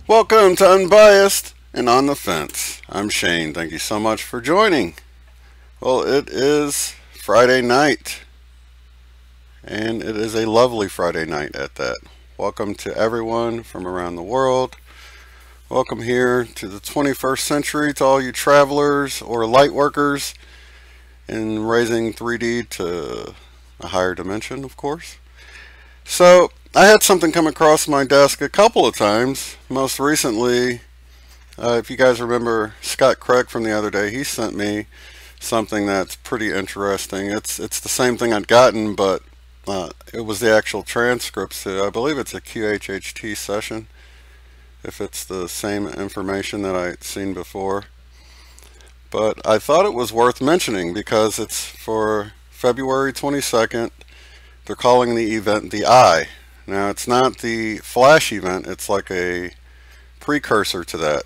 Welcome to Unbiased and On the Fence. I'm Shane. Thank you so much for joining. Well, it is Friday night, and it is a lovely Friday night at that. Welcome to everyone from around the world. Welcome here to the 21st century to all you travelers or light workers in raising 3D to a higher dimension, of course. So, I had something come across my desk a couple of times. Most recently, if you guys remember Scott Craig from the other day, he sent me something that's pretty interesting. It's the same thing I'd gotten, but it was the actual transcripts. I believe it's a QHHT session, if it's the same information that I'd seen before. But I thought it was worth mentioning because it's for February 22nd. They're calling the event the Eye. Now, it's not the flash event, it's like a precursor to that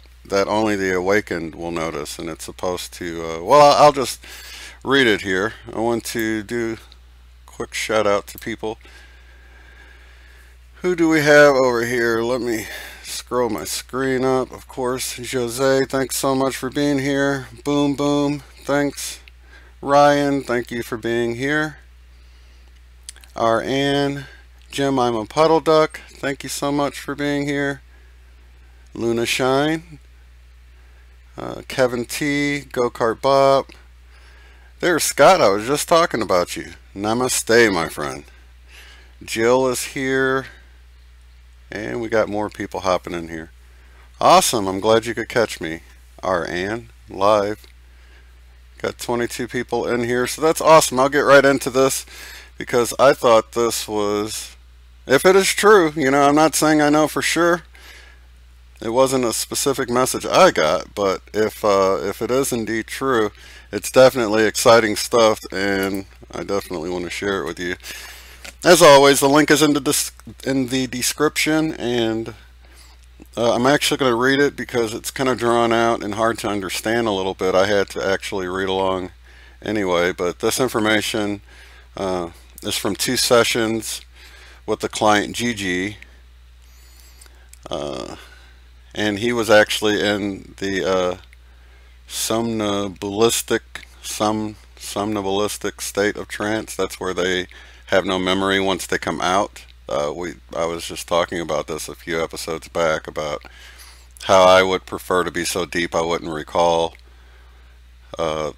only the awakened will notice, and it's supposed to, well, I'll just read it here. I want to do a quick shout out to people. Who do we have over here? Let me scroll my screen up. Of course, Jose, thanks so much for being here. Boom Boom, thanks. Ryan, thank you for being here. Ann, Jim, I'm a puddle duck. Thank you so much for being here. Luna Shine, Kevin T, Go Kart Bob. There's Scott. I was just talking about you. Namaste, my friend. Jill is here, and we got more people hopping in here. Awesome. I'm glad you could catch me. Ann, live. Got 22 people in here, so that's awesome. I'll get right into this because I thought this was. If it is true, you know, I'm not saying I know for sure. It wasn't a specific message I got, but if it is indeed true, it's definitely exciting stuff, and I definitely want to share it with you. As always, the link is in the description, and I'm actually going to read it because it's kind of drawn out and hard to understand a little bit. I had to actually read along anyway, but this information is from 2 sessions with the client Gigi, and he was actually in the somnambulistic state of trance. That's where they have no memory once they come out. I was just talking about this a few episodes back about how I would prefer to be so deep I wouldn't recall the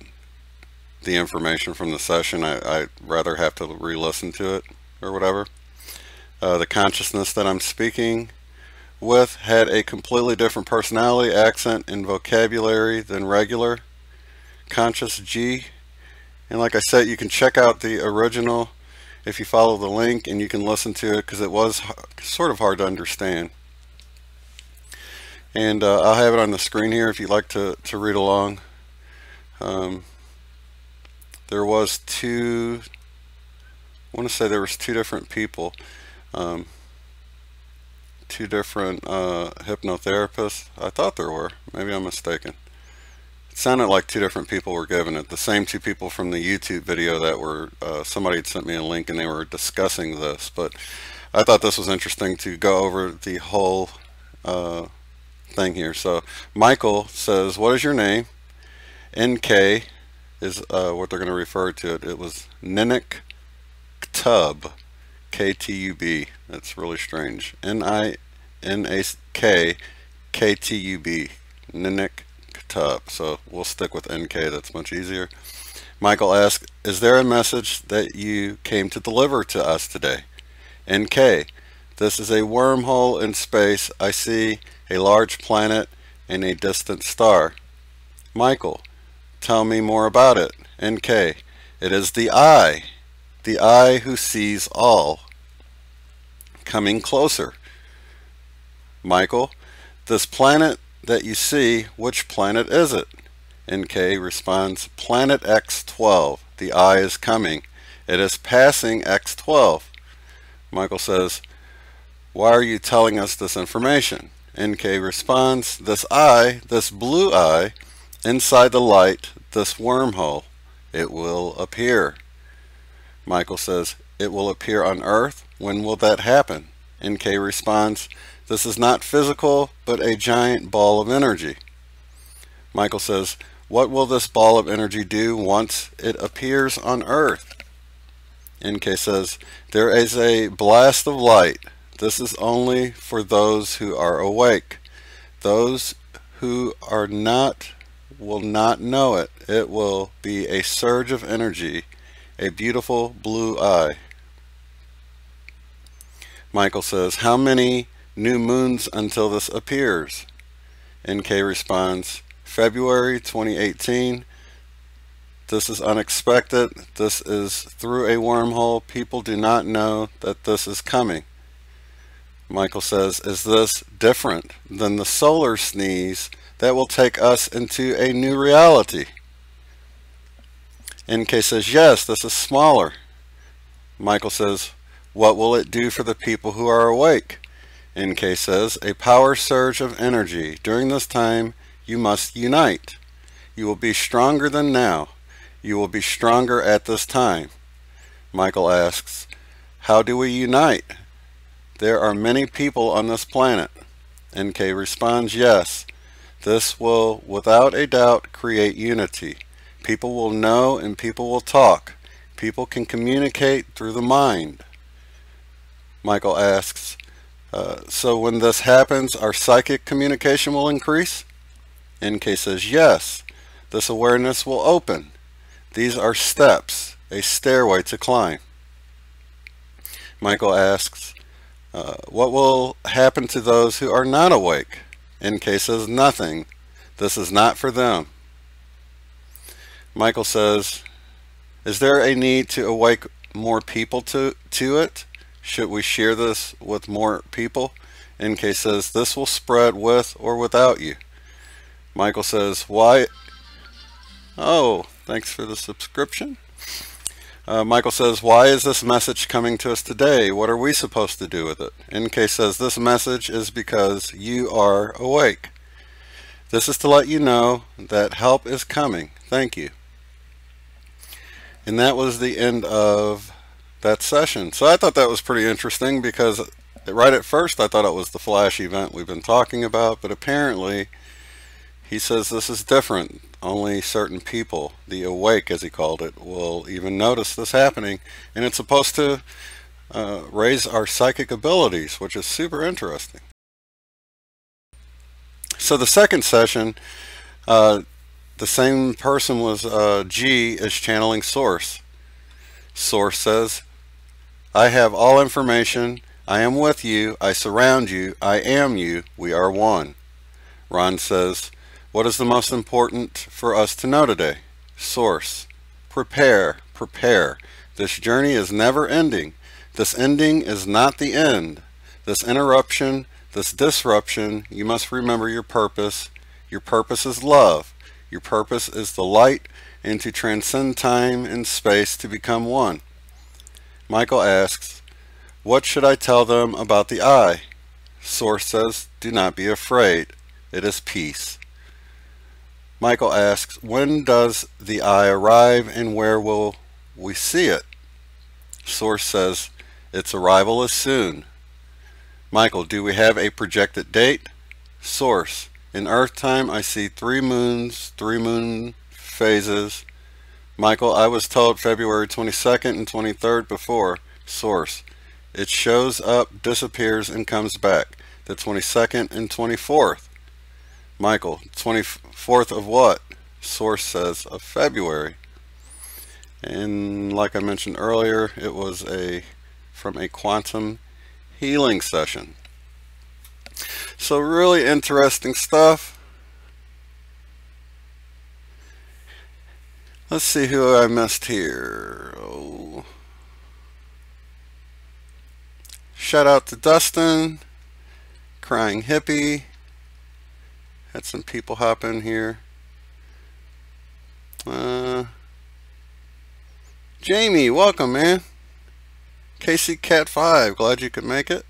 information from the session. I'd rather have to re-listen to it or whatever. The consciousness that I'm speaking with had a completely different personality, accent, and vocabulary than regular conscious G. And like I said, you can check out the original if you follow the link, and you can listen to it because it was sort of hard to understand. And I'll have it on the screen here if you'd like to read along. There was I want to say there was 2 different people. 2 different hypnotherapists. I thought there were. Maybe I'm mistaken. It sounded like 2 different people were giving it. The same 2 people from the YouTube video that were, somebody had sent me a link and they were discussing this. But I thought this was interesting to go over the whole thing here. So Michael says, what is your name? NK is what they're going to refer to it. It was Ninik Ktub. K-T-U-B. That's really strange. N-I-N-A-K K-T-U-B. Ninik Ktub. So we'll stick with NK. That's much easier. Michael asks, is there a message that you came to deliver to us today? NK, this is a wormhole in space. I see a large planet and a distant star. Michael, tell me more about it. NK, it is the Eye who sees all. coming closer. Michael, this planet that you see, which planet is it? NK responds, Planet X12. The eye is coming. It is passing X12. Michael says, why are you telling us this information? NK responds, this eye, this blue eye, inside the light, this wormhole, it will appear. Michael says, it will appear on Earth? When will that happen? NK responds, this is not physical, but a giant ball of energy. Michael says, what will this ball of energy do once it appears on Earth? NK says, there is a blast of light. This is only for those who are awake. Those who are not will not know it. It will be a surge of energy, a beautiful blue eye. Michael says, how many new moons until this appears? NK responds, February 2018. This is unexpected. This is through a wormhole. People do not know that this is coming. Michael says, is this different than the solar sneeze that will take us into a new reality? NK says, yes, this is smaller. Michael says, what will it do for the people who are awake? NK says, a power surge of energy. During this time, you must unite. You will be stronger than now. You will be stronger at this time. Michael asks, how do we unite? There are many people on this planet. NK responds, yes. This will, without a doubt, create unity. People will know and people will talk. People can communicate through the mind. Michael asks, so when this happens, our psychic communication will increase? NK says, yes. This awareness will open. These are steps, a stairway to climb. Michael asks, what will happen to those who are not awake? NK says, nothing. This is not for them. Michael says, is there a need to awake more people to it? Should we share this with more people? NK says, this will spread with or without you. Michael says, why? Oh, thanks for the subscription. Michael says, why is this message coming to us today? What are we supposed to do with it? NK says, this message is because you are awake. This is to let you know that help is coming. Thank you. And that was the end of that session. So I thought that was pretty interesting because right at first I thought it was the flash event we've been talking about, but apparently he says this is different. Only certain people, the awake as he called it, will even notice this happening, and it's supposed to raise our psychic abilities, which is super interesting. So the second session, the same person was G is channeling Source. Source says, I have all information. I am with you. I surround you. I am you. We are one. Ron says, what is the most important for us to know today? Source, prepare, prepare. This journey is never ending. This ending is not the end. This interruption, this disruption, you must remember your purpose. Your purpose is love. Your purpose is the light and to transcend time and space to become one. Michael asks, what should I tell them about the eye? Source says, do not be afraid. It is peace. Michael asks, when does the eye arrive and where will we see it? Source says, its arrival is soon. Michael, do we have a projected date? Source, in Earth time I see 3 moons, 3 moon phases. Michael, I was told February 22nd and 23rd before. Source, it shows up, disappears, and comes back. The 22nd and 24th. Michael, 24th of what? Source says of February. And like I mentioned earlier, it was from a quantum healing session. So really interesting stuff. Let's see who I missed here. Oh. Shout out to Dustin, Crying Hippie. Had some people hop in here. Jamie, welcome, man. Casey Cat 5, glad you could make it.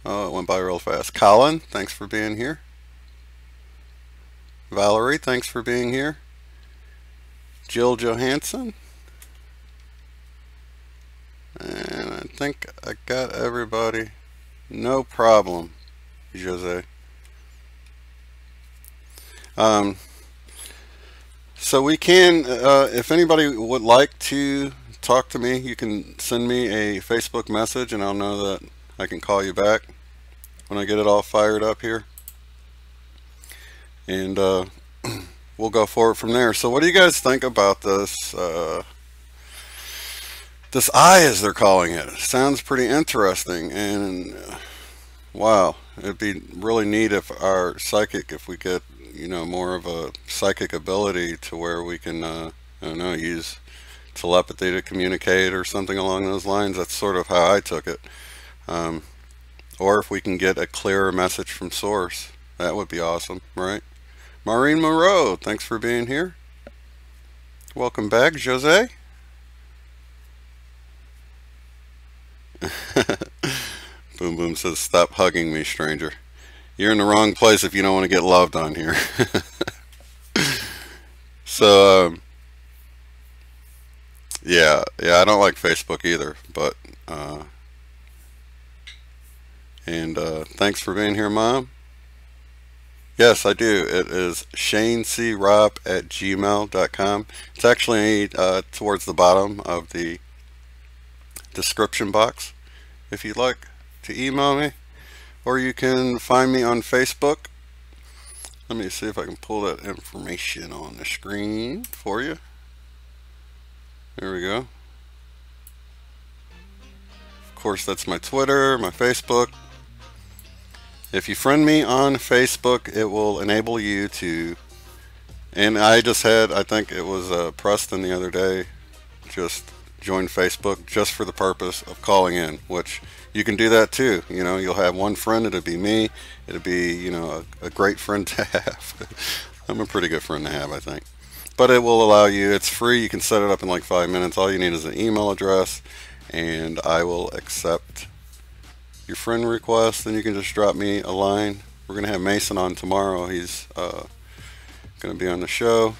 Oh, it went by real fast. Colin, thanks for being here. Valerie, thanks for being here. Jill Johansson. And I think I got everybody. No problem, Jose. So we can, if anybody would like to talk to me, you can send me a Facebook message and I'll know that I can call you back when I get it all fired up here. And we'll go forward from there. So what do you guys think about this this eye, as they're calling it? Sounds pretty interesting, and wow, it'd be really neat if our psychic, if we get, you know, more of a psychic ability to where we can I don't know, use telepathy to communicate or something along those lines. That's sort of how I took it. Or if we can get a clearer message from source, that would be awesome, right? Maureen Moreau, thanks for being here. Welcome back, Jose. Boom Boom says, stop hugging me, stranger. You're in the wrong place if you don't want to get loved on here. So, yeah, I don't like Facebook either, but, thanks for being here, Mom. Yes, I do. It is shanecrob@gmail.com. It's actually towards the bottom of the description box if you'd like to email me, or you can find me on Facebook. Let me see if I can pull that information on the screen for you. There we go. Of course, that's my Twitter, my Facebook. If you friend me on Facebook, it will enable you to, and I just had, I think it was Preston the other day, just join Facebook just for the purpose of calling in, which you can do that too. You know, you'll have one friend, it'll be me, it'll be, you know, a great friend to have. I'm a pretty good friend to have, I think. But it will allow you, it's free, you can set it up in like 5 minutes. All you need is an email address, and I will accept your friend request, and you can just drop me a line. We're going to have Mason on tomorrow. He's going to be on the show.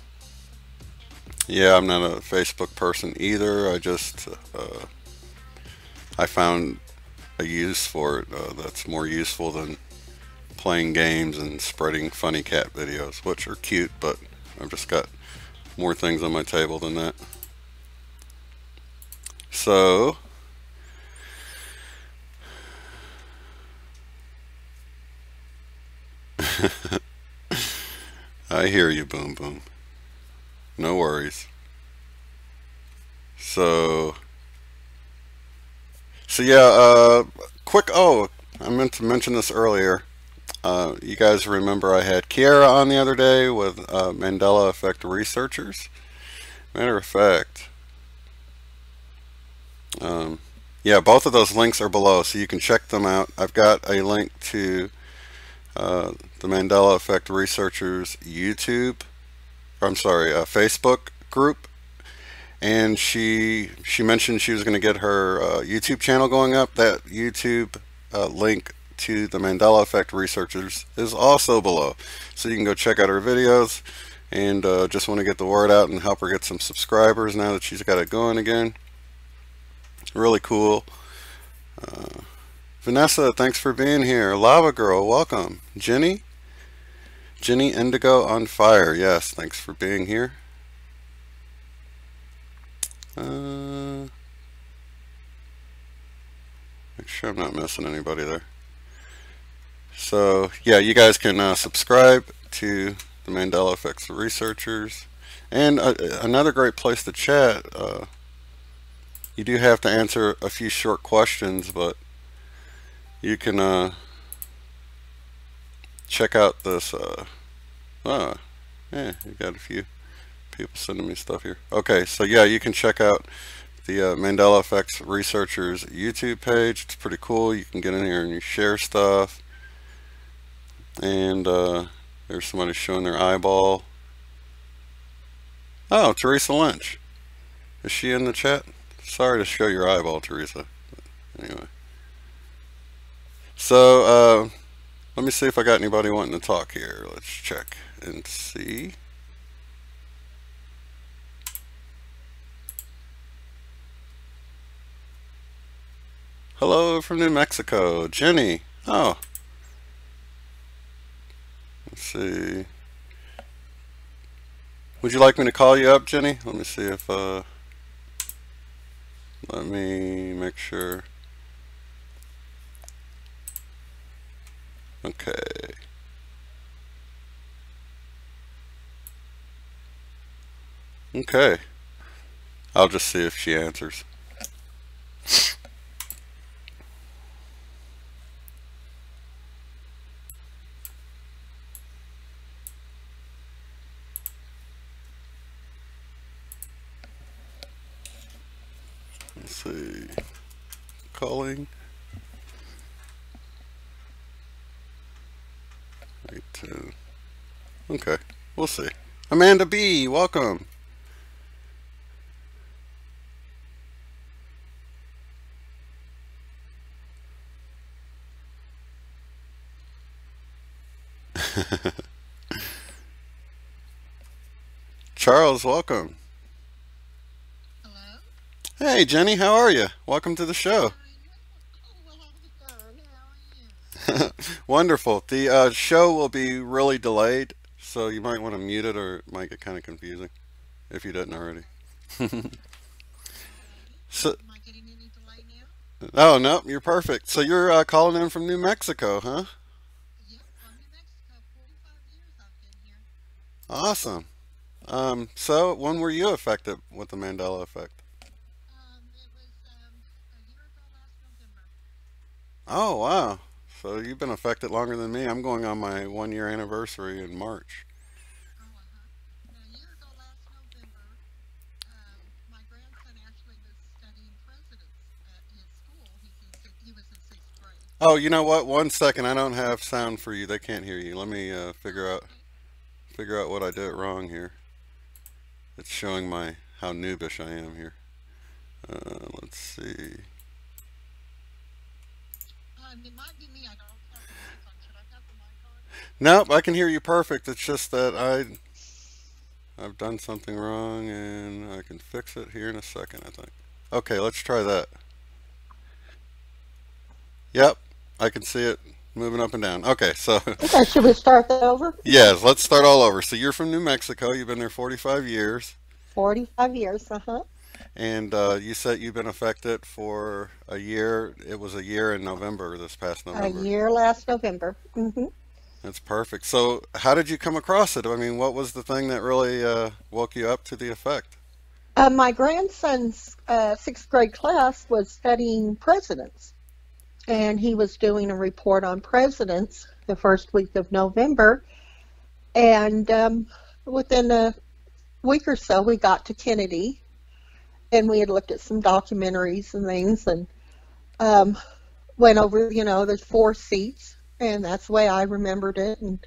Yeah, I'm not a Facebook person either. I just I found a use for it that's more useful than playing games and spreading funny cat videos, which are cute, but I've just got more things on my table than that. So I hear you, Boom Boom. No worries. So yeah, quick, oh, I meant to mention this earlier. You guys remember I had Kiara on the other day with Mande1a Effect researchers. Matter of fact, yeah, both of those links are below, so you can check them out. I've got a link to the Mande1a Effect researchers YouTube, I'm sorry, Facebook group, and she mentioned she was going to get her YouTube channel going up. That YouTube link to the Mande1a Effect researchers is also below, so you can go check out her videos, and just want to get the word out and help her get some subscribers now that she's got it going again. Really cool. Vanessa, thanks for being here. Lava Girl, welcome. Jenny Indigo on Fire, yes, thanks for being here. Make sure I'm not missing anybody there. So yeah, you guys can subscribe to the Mande1a Effect researchers, and another great place to chat. You do have to answer a few short questions, but you can check out this. Yeah, you got a few people sending me stuff here. Okay, so yeah, you can check out the Mandela Effect researchers YouTube page. It's pretty cool. You can get in here and you share stuff. And there's somebody showing their eyeball. Oh, Teresa Lynch. Is she in the chat? Sorry to show your eyeball, Teresa. Anyway. So, let me see if I got anybody wanting to talk here. Let's check and see. Hello from New Mexico. Jenny. Oh. Let's see. Would you like me to call you up, Jenny? Let me see if, let me make sure. Okay. Okay. I'll just see if she answers. Let's see. Calling. Okay, we'll see. Amanda B, welcome. Charles, welcome. Hello? Hey, Jenny, how are you? Welcome to the show. Wonderful. The show will be really delayed, so you might want to mute it or it might get kind of confusing if you didn't already. So, Am I getting any delay now? oh, no, you're perfect. So you're calling in from New Mexico, huh? Yep, from New Mexico. 45 years I've been here. Awesome. So when were you affected with the Mandela effect? It was a year ago last November. Oh, wow. So you've been affected longer than me. I'm going on my 1 year anniversary in March. Oh, uh-huh. A year ago last November, my grandson actually was studying presidents at his school. He was in sixth grade. Oh, you know what? 1 second. I don't have sound for you. They can't hear you. Let me Okay. figure out what I did wrong here. It's showing my how noobish I am here. Let's see. It might be me. I don't have the mic on. Should I have the mic on? Nope, I can hear you perfect. It's just that I've done something wrong and I can fix it here in a second, I think. Okay, let's try that. Yep, I can see it moving up and down. Okay, so Okay, should we start that over? yes, let's start all over. So you're from New Mexico. You've been there 45 years. 45 years, uh-huh. And you said you've been affected for a year. It was a year in November, this past A November. year last November. That's perfect. So how did you come across it? I mean, what was the thing that really woke you up to the effect? My grandson's sixth grade class was studying presidents, and he was doing a report on presidents the first week of November. And within a week or so, we got to Kennedy, and we had looked at some documentaries and things, and um, went over, there's four seats, and that's the way I remembered it. And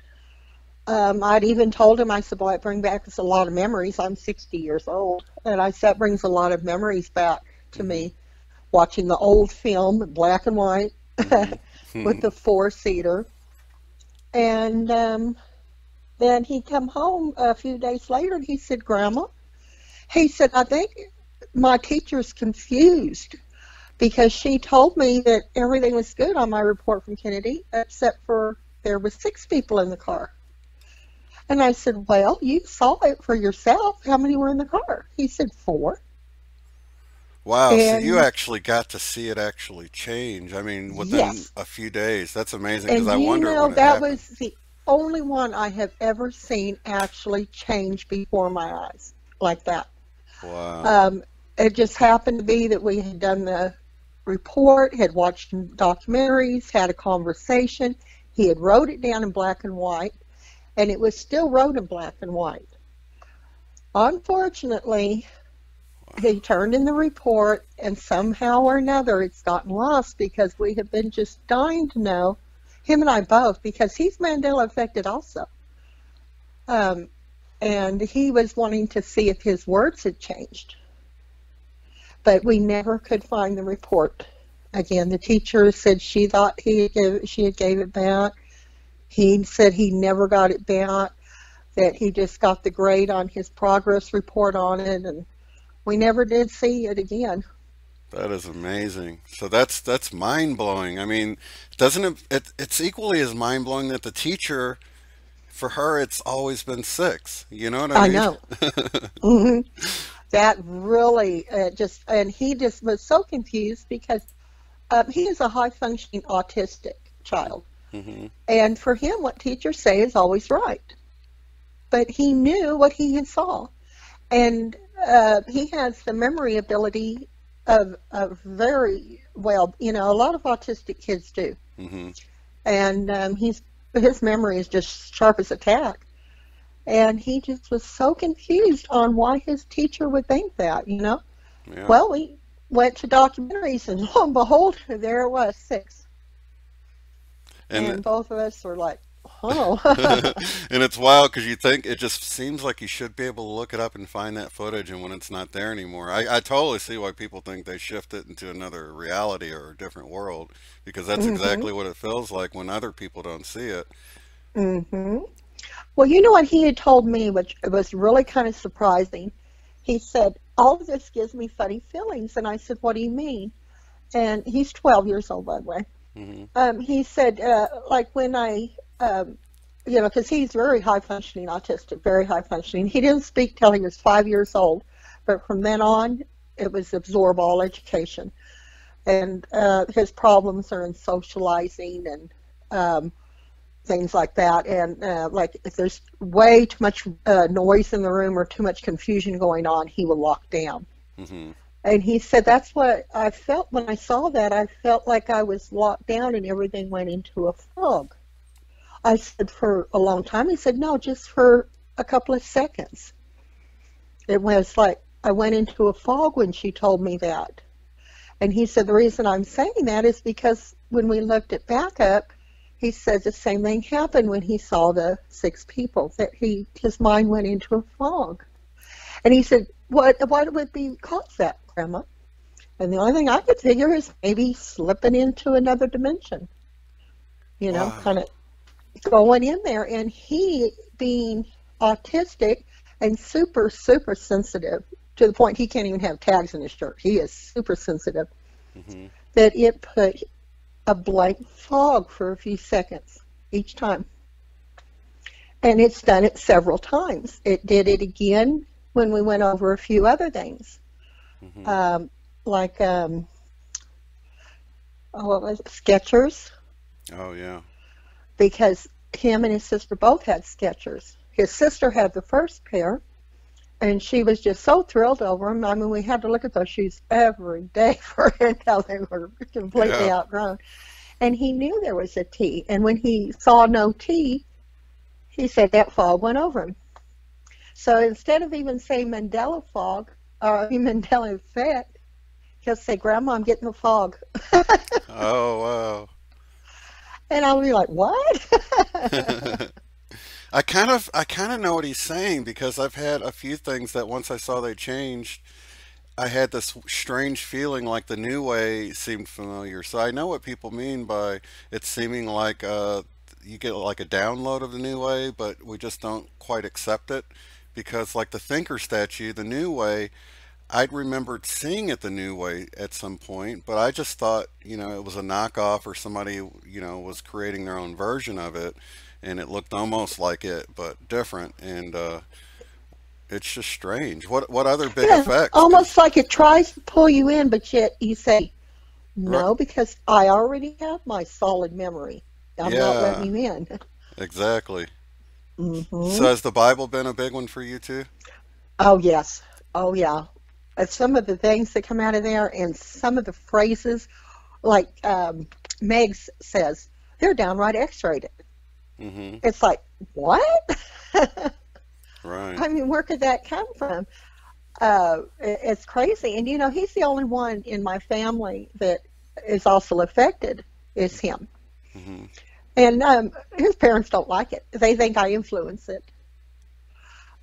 I'd even told him, I said, boy, it brings back us a lot of memories. I'm 60 years old, and I said, it brings a lot of memories back to Mm-hmm. me, watching the old film, black and white, with Mm-hmm. the four-seater. And then he come home a few days later, and he said, Grandma, he said, I think my teacher's confused because she told me that everything was good on my report from Kennedy, except for there was six people in the car. And I said, well, you saw it for yourself. How many were in the car? He said, four. Wow, so you And actually got to see it actually change. I mean, within yes, a few days. That's amazing because and I wonder when it that happened. was the only one I have ever seen actually change before my eyes like that. Wow. Um, it just happened to be that we had done the report, had watched documentaries, had a conversation. He had wrote it down in black and white, and it was still wrote in black and white. Unfortunately, he turned in the report, and somehow or another it's gotten lost because we have been just dying to know, him and I both, because he's Mandela affected also. Um, and he was wanting to see if his words had changed. But we never could find the report. Again, the teacher said she thought she had gave it back. He said he never got it back, that he just got the grade on his progress report on it, and we never did see it again. That is amazing. So that's mind blowing. I mean, doesn't it's equally as mind blowing that the teacher, for her, it's always been six. You know what I I mean? know. hmm That really and he just was so confused because he is a high functioning autistic child. Hmm. And for him, what teachers say is always right. But he knew what he had saw. And he has the memory ability of very well, a lot of autistic kids do. Hmm. And his memory is just sharp as a tack. And he just was so confused on why his teacher would think that. Yeah. Well, we went to documentaries, and lo and behold, there it was, six. And And both of us were like, oh. and it's wild because you think it just seems like you should be able to look it up and find that footage, and when it's not there anymore, I totally see why people think they shift it into another reality or a different world, because that's hmm exactly what it feels like when other people don't see it. hmm Well, you know what he had told me, which was really kind of surprising. He said, all of this gives me funny feelings. And I said, what do you mean? And he's 12 years old, by the way. Hmm. He said, like when because he's very high functioning autistic, very high functioning. He didn't speak till he was 5 years old, but from then on, it was absorb all education. And his problems are in socializing and things like that. And like if there's way too much noise in the room or too much confusion going on, he will lock down. Hmm. And he said, that's what I felt when I saw that. I felt like I was locked down and everything went into a fog. I said, for a long time? He said, no, just for a couple of seconds. It was like I went into a fog when she told me that. And he said, the reason I'm saying that is because when we looked at backup, he said the same thing happened when he saw the six people, that his mind went into a fog. And he said, what would be cause that, Grandma? And the only thing I could figure is maybe slipping into another dimension, Wow. kind of going in there. And he, being autistic and super, super sensitive, to the point he can't even have tags in his shirt. He is super sensitive, Hmm. that it put a blank fog for a few seconds each time. And it's done it several times. It did it again when we went over a few other things. Hmm. Like, what was it? Sketchers, Oh yeah. because him and his sister both had Skechers. His sister had the first pair, and she was just so thrilled over them. I mean, we had to look at those shoes every day for until they were completely Yeah. outgrown. And he knew there was a T, and when he saw no T, he said that fog went over him. So instead of even saying Mandela fog or Mandela effect, he'll say, Grandma, I'm getting the fog. Oh And I'll be like, what? wow. I kind of know what he's saying, because I've had a few things that once I saw they changed, I had this strange feeling like the new way seemed familiar. So I know what people mean by it seeming like you get like a download of the new way, but we just don't quite accept it, because like the thinker statue, the new way, I'd remembered seeing it the new way at some point, but I just thought, it was a knockoff, or somebody, was creating their own version of it, and it looked almost like it, but different, and it's just strange. What other big Yeah, effects? almost like it tries to pull you in, but yet you say, Right, no, because I already have my solid memory. I'm not yeah, letting you in. exactly. So hmm has the Bible been a big one for you too? Oh, yes. Oh, yeah. Some of the things that come out of there and some of the phrases, like Megs says, they're downright X-rated. Mm-hmm. It's like, what? Right. I mean, where could that come from? It's crazy. And he's the only one in my family that is also affected, is him. Hmm. And his parents don't like it. They think I influence it.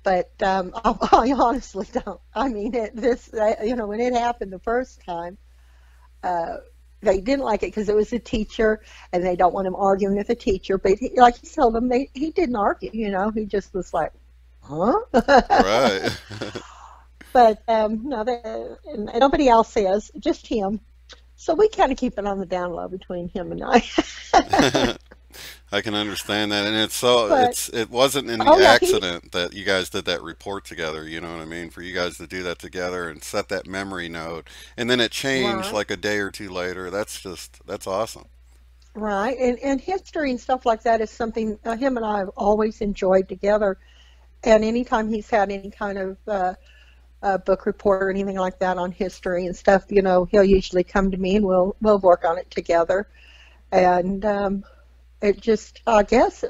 But I honestly don't. I mean, when it happened the first time, uh, they didn't like it because it was a teacher, and they don't want him arguing with a teacher. But like he told them, he didn't argue. He just was like, huh? Right. But no, and nobody else is, just him. So we kind of keep it on the down low between him and I. I can understand that, and it's so But it wasn't in the oh yeah, he accident that you guys did that report together. You know what I mean? For you guys to do that together and set that memory note, and then it changed right, like a day or two later. That's awesome. right, and history and stuff like that is something him and I have always enjoyed together. And anytime he's had any kind of book report or anything like that on history and stuff, he'll usually come to me and we'll work on it together. And it just, I guess,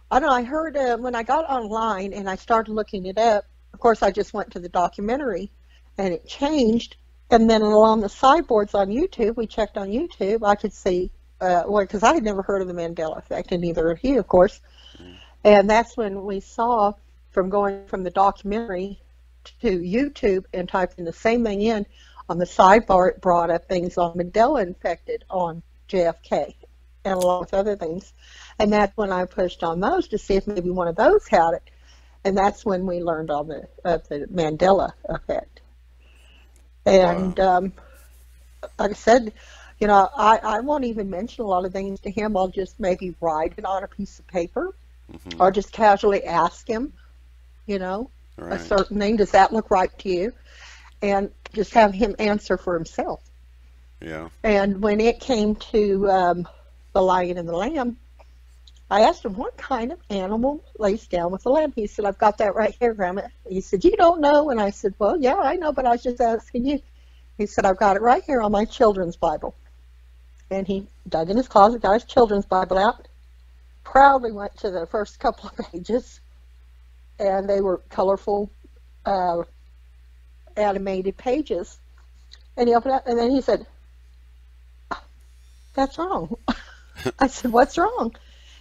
I don't know. I heard when I got online and I started looking it up. Of course, I just went to the documentary, and it changed. And then along the sideboards on YouTube, we checked on YouTube. I could see, well, because I had never heard of the Mandela Effect, and neither had he, of course. Mm. And that's when we saw, from going from the documentary to YouTube and typing the same thing in, on the sidebar it brought up things on Mandela infected on JFK and along with other things. And that's when I pushed on those to see if maybe one of those had it. And that's when we learned on the Mandela effect. Wow. And like I said, I won't even mention a lot of things to him. I'll just maybe write it on a piece of paper, Hmm. or just casually ask him, you know, a Right. certain thing. Does that look right to you? And just have him answer for himself. Yeah. And when it came to the lion and the lamb, I asked him, what kind of animal lays down with the lamb? He said, I've got that right here, Grandma. He said, you don't know? And I said, well, yeah, I know, but I was just asking you. He said, I've got it right here on my children's Bible. And he dug in his closet, got his children's Bible out, proudly went to the first couple of pages, and they were colorful, uh, animated pages. And he opened up, and then he said, that's wrong. I said, what's wrong?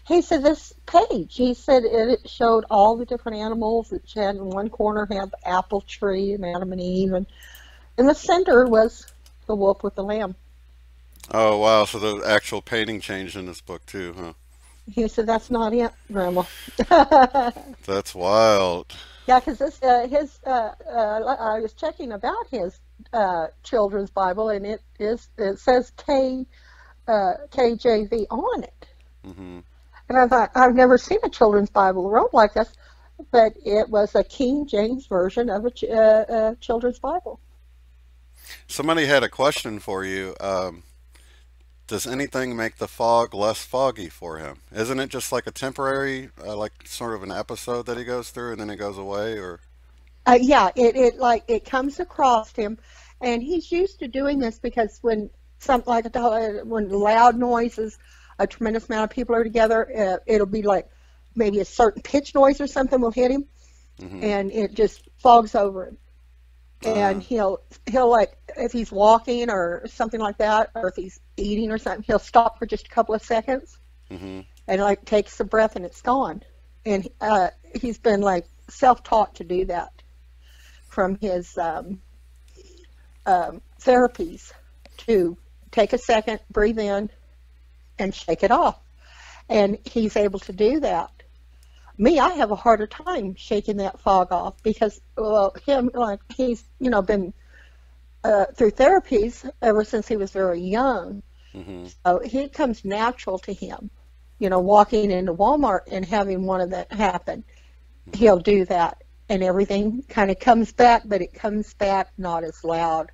He said, this page. He said it showed all the different animals. It had in one corner had the apple tree and Adam and Eve, and in the center was the wolf with the lamb. Oh wow. So the actual painting changed in this book too, huh? He said, that's not it, Grandma. That's wild. Yeah, because I was checking about his children's Bible, and it says KJV on it. Hmm. And I thought, I've never seen a children's Bible wrote like this, but it was a King James version of a children's Bible. Somebody had a question for you. Does anything make the fog less foggy for him? Isn't it just like a temporary, like sort of an episode that he goes through and then it goes away, or? Yeah, it comes across him, and he's used to doing this because when something like when loud noises, a tremendous amount of people are together, it'll be like maybe a certain pitch noise or something will hit him, Hmm. and it just fogs over him. And Uh, he'll like if he's walking or something like that, or if he's eating or something, he'll stop for just a couple of seconds hmm. and like takes a breath and it's gone. And he's been like self-taught to do that from his therapies, to take a second, breathe in, and shake it off. And he's able to do that. Me, I have a harder time shaking that fog off because, well, him, like, he's, been through therapies ever since he was very young. Hmm. So it comes natural to him, walking into Walmart and having one of that happen. He'll do that. And everything kind of comes back, but it comes back not as loud,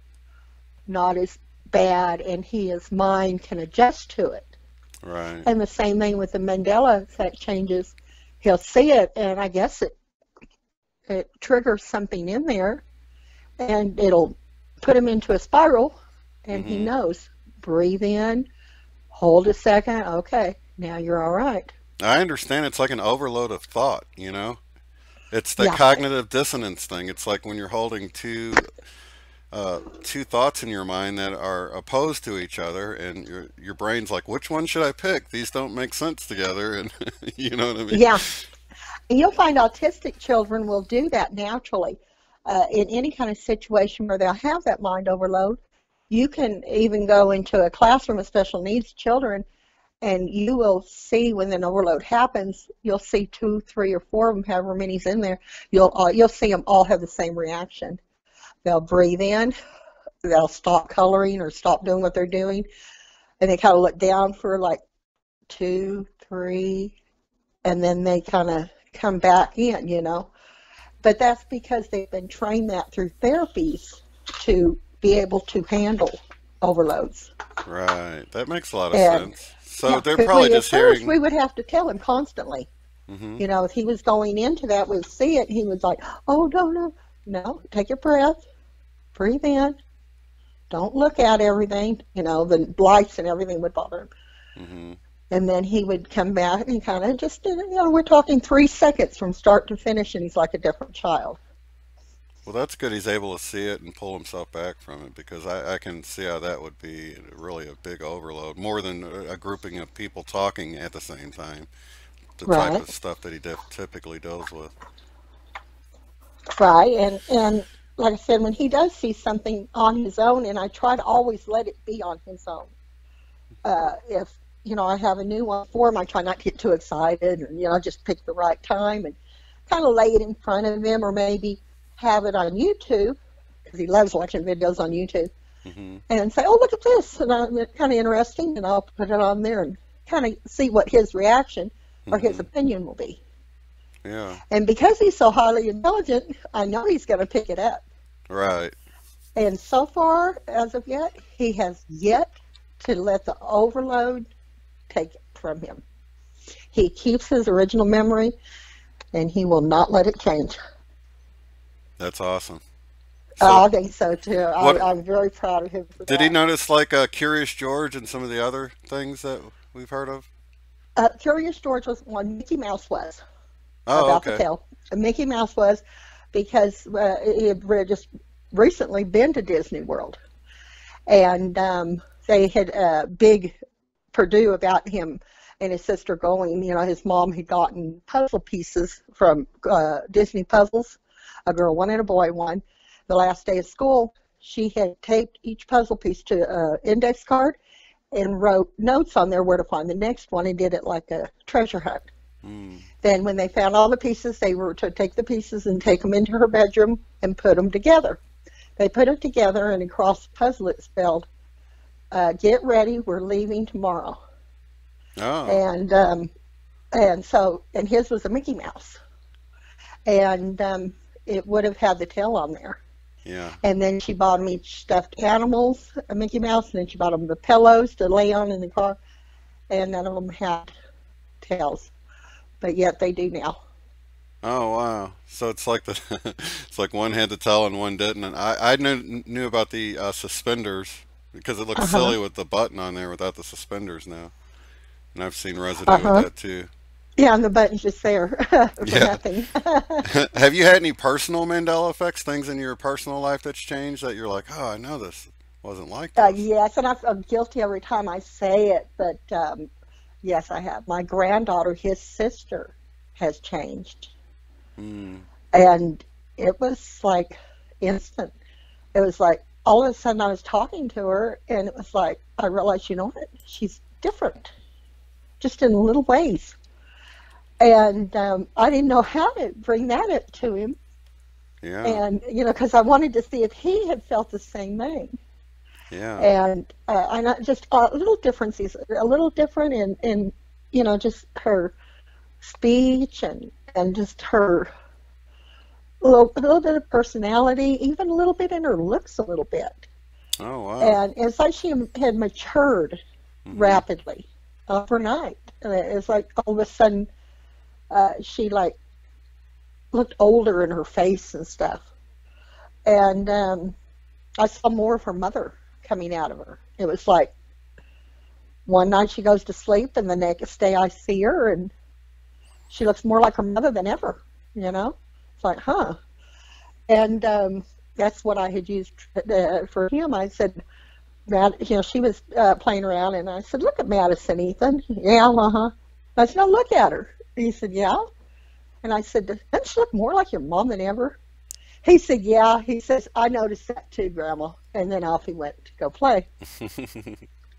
not as bad, and his mind can adjust to it. Right. And the same thing with the Mandela effect changes. He'll see it, and I guess it triggers something in there, and it'll put him into a spiral, and he Hmm. knows. Breathe in, hold a second, okay, now you're all right. I understand it's like an overload of thought, you know? It's that Yeah, cognitive dissonance thing. It's like when you're holding two thoughts in your mind that are opposed to each other, and your brain's like, which one should I pick? These don't make sense together, and you know what I mean? yeah. And you'll find autistic children will do that naturally. In any kind of situation where they'll have that mind overload, you can even go into a classroom of special needs children, and you will see when an overload happens, you'll see two, three, or four of them, however many's in there. You'll see them all have the same reaction. They'll breathe in, they'll stop coloring or stop doing what they're doing, and they kind of look down for like two, three, and then they kind of come back in, But that's because they've been trained that through therapies to be able to handle overloads. Right. That makes a lot of And sense. So yeah, they're because probably at just first hearing. we would have to tell him constantly. Hmm. If he was going into that, we'd see it, he was like, oh, no, no, no, take your breath, breathe in, don't look at everything. The lights and everything would bother him. Hmm. And then he would come back and kind of just, we're talking 3 seconds from start to finish, and he's like a different child. Well, that's good. He's able to see it and pull himself back from it because I can see how that would be really a big overload, more than a grouping of people talking at the same time. The type Right, of stuff that he typically deals with. right. And like I said, when he does see something on his own, and I try to always let it be on his own. If, I have a new one for him, I try not to get too excited, and, just pick the right time and kind of lay it in front of him, or maybe have it on YouTube, because he loves watching videos on YouTube, Hmm. and say, oh, look at this, and it's kind of interesting, and I'll put it on there and kind of see what his reaction or his Hmm. opinion will be. Yeah. And because he's so highly intelligent, I know he's going to pick it up. Right. And so far, as of yet, he has yet to let the overload take it from him. He keeps his original memory, and he will not let it change. That's awesome. So, I think so too. what I'm very proud of him for did he that. notice? Like Curious George and some of the other things that we've heard of? Curious George was one. Mickey Mouse was Oh, about the okay. tail. Mickey Mouse was because he had just recently been to Disney World, and they had a big Purdue about him and his sister going. His mom had gotten puzzle pieces from Disney Puzzles, a girl one and a boy one. The last day of school, she had taped each puzzle piece to an index card and wrote notes on there where to find the next one, and did it like a treasure hunt. Mm. Then when they found all the pieces, they were to take the pieces and take them into her bedroom and put them together. They put it together, and across the puzzle it spelled, get ready, we're leaving tomorrow. Oh, And his was a Mickey Mouse, and it would have had the tail on there. yeah. And then she bought him each stuffed animals, a Mickey Mouse, and then she bought him the pillows to lay on in the car, and none of them had tails, but yet they do now. Oh, wow. So it's like the it's like one had to tell and one didn't. And I knew about the suspenders because it looks Uh-huh. silly with the button on there without the suspenders now. And I've seen residue with Uh-huh. that too. Yeah, and the button's just there for Yeah. nothing. Have you had any personal Mandela effects, things in your personal life that's changed that you're like, oh, I know this wasn't like this? Yes, and I'm guilty every time I say it, but yes, I have. My granddaughter, his sister, has changed. Mm. And it was like instant. It was like all of a sudden I was talking to her, and it was like I realized, what? She's different, just in little ways. And I didn't know how to bring that up to him. Yeah. And, because I wanted to see if he had felt the same thing. Yeah. And I not just little differences, a little different in just her speech, and just her a little bit of personality, even a little bit in her looks, a little bit. Oh, wow. And it's like she had matured Hmm. rapidly overnight. And it's like all of a sudden she like looked older in her face and stuff. And I saw more of her mother coming out of her. It was like one night she goes to sleep, and the next day I see her, and she looks more like her mother than ever, you know? It's like, huh. And that's what I had used for him. I said, she was playing around, and I said, look at Madison, Ethan. Yeah, uh-huh. I said, no, look at her. He said, yeah. And I said, doesn't she look more like your mom than ever? He said, yeah. He says, I noticed that too, Grandma. And then off he went to go play,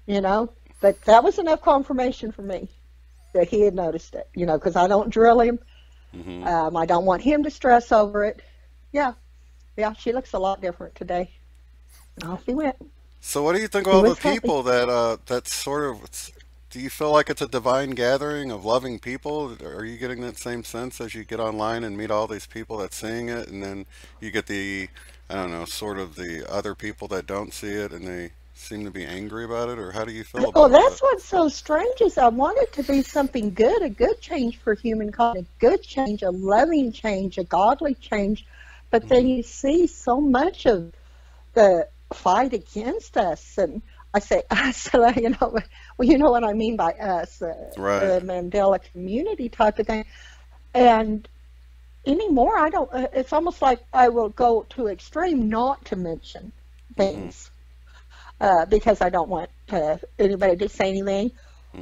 you know. But that was enough confirmation for me that he had noticed it, because I don't drill him. I don't want him to stress over it. Yeah, she looks a lot different today. And off he went. So what do you think of He all the was happy. people that sort of, do you feel like it's a divine gathering of loving people? Are you getting that same sense as you get online and meet all these people that's seeing it, and then you get the, I don't know, sort of the other people that don't see it and they seem to be angry about it, or how do you feel Well, about that? that's what's so strange is I want it to be something good, a good change for humankind, a good change, a loving change, a godly change. But then Hmm. you see so much of the fight against us. And I say us, well, you know what I mean by us, Right. the Mandela community type of thing. And anymore, I don't, it's almost like I will go to extreme not to mention Hmm. things because I don't want anybody to say anything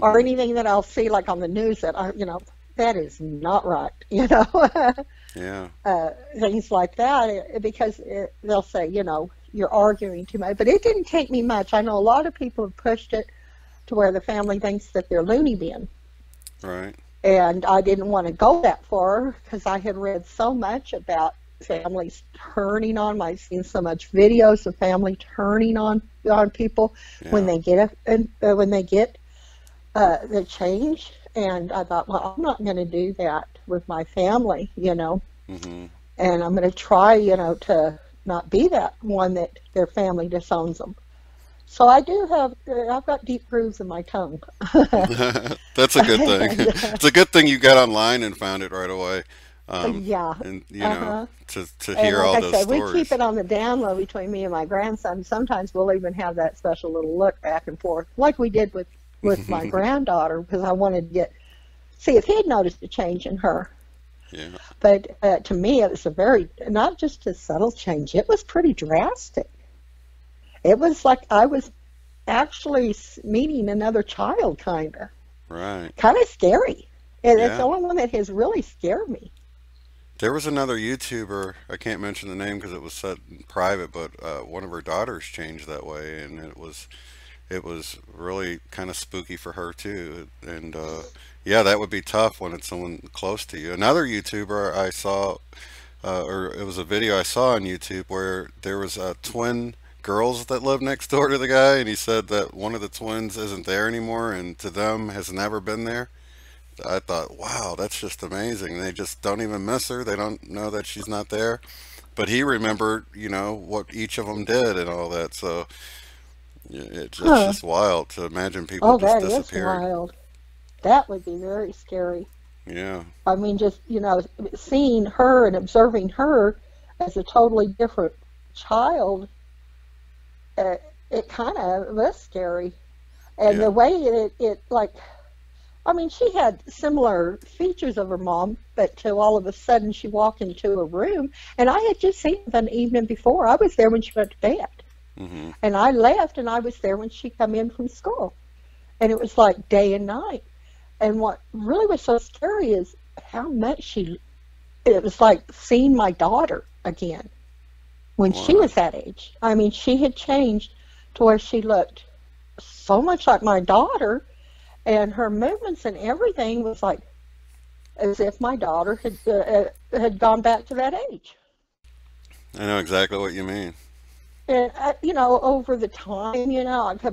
or Hmm. anything that I'll see like on the news that that is not right, Yeah. things like that, because they'll say, you're arguing too much. But it didn't take me much. I know a lot of people have pushed it to where the family thinks that they're loony bin. Right. And I didn't want to go that far because I had read so much about families turning on. I've seen so much videos of family turning on people when Yeah. they get when they get the change. And I thought, well, I'm not going to do that with my family, Hmm. and I'm going to try, to not be that one that their family disowns them. So I do have, I've got deep grooves in my tongue. That's a good thing. And It's a good thing you got online and found it right away. yeah, And uh-huh. to And hear like all I those said, we keep stories. it on the down low between me and my grandson. Sometimes we'll even have that special little look back and forth, like we did with my granddaughter, because I wanted to see if he'd noticed a change in her. Yeah. But to me, it was a very, not just a subtle change, it was pretty drastic. It was like I was actually meeting another child, Right. kind of scary. And it's the Yeah. only one that has really scared me. There was another YouTuber, I can't mention the name because it was set in private, but one of her daughters changed that way, and it was really kind of spooky for her too. And yeah, that would be tough when it's someone close to you. Another YouTuber I saw, or it was a video I saw on YouTube where there was twin girls that lived next door to the guy, and he said that one of the twins isn't there anymore, and to them has never been there. I thought, wow, that's just amazing. They just don't even miss her. They don't know that she's not there. But he remembered, what each of them did and all that. So yeah, it's Huh. just wild to imagine people Oh, just that is disappearing. wild. That would be very scary. Yeah, I mean, just, seeing her and observing her as a totally different child, uh, it kind of was scary. And yeah. the way it like, I mean, she had similar features of her mom, but to all of a sudden she walked into a room, and I had just seen her the evening before. I was there when she went to bed, Hmm. and I left, and I was there when she come in from school, and it was like day and night. And what really was so scary is how much it was like seeing my daughter again when she Wow. was that age. I mean, she had changed to where she looked so much like my daughter, and her movements and everything was like as if my daughter had gone back to that age. I know exactly what you mean. And over the time,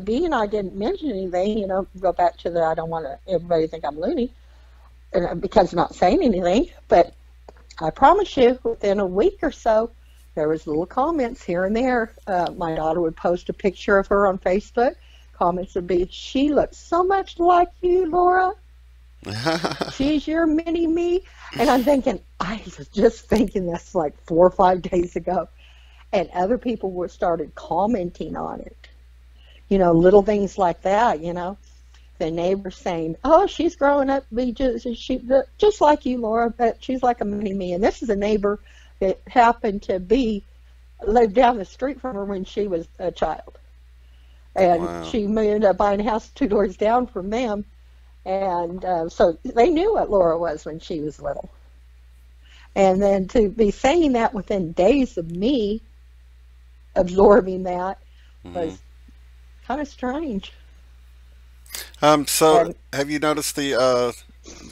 being I didn't mention anything, go back to the I don't want everybody to think I'm loony, and because I'm not saying anything. But I promise you, within a week or so, there was little comments here and there. My daughter would post a picture of her on Facebook. Comments would be, "She looks so much like you, Laura. She's your mini me." And I'm thinking, I was just thinking this like 4 or 5 days ago. And other people started commenting on it. Little things like that, the neighbor saying, "Oh, she's growing up to be just like you, Laura, but she's like a mini me." And this is a neighbor that happened to lived down the street from her when she was a child, and Wow. she ended up buying a house 2 doors down from them, and so they knew what Laura was when she was little. And then to be saying that within days of me absorbing that Hmm. was kind of strange. So And have you noticed the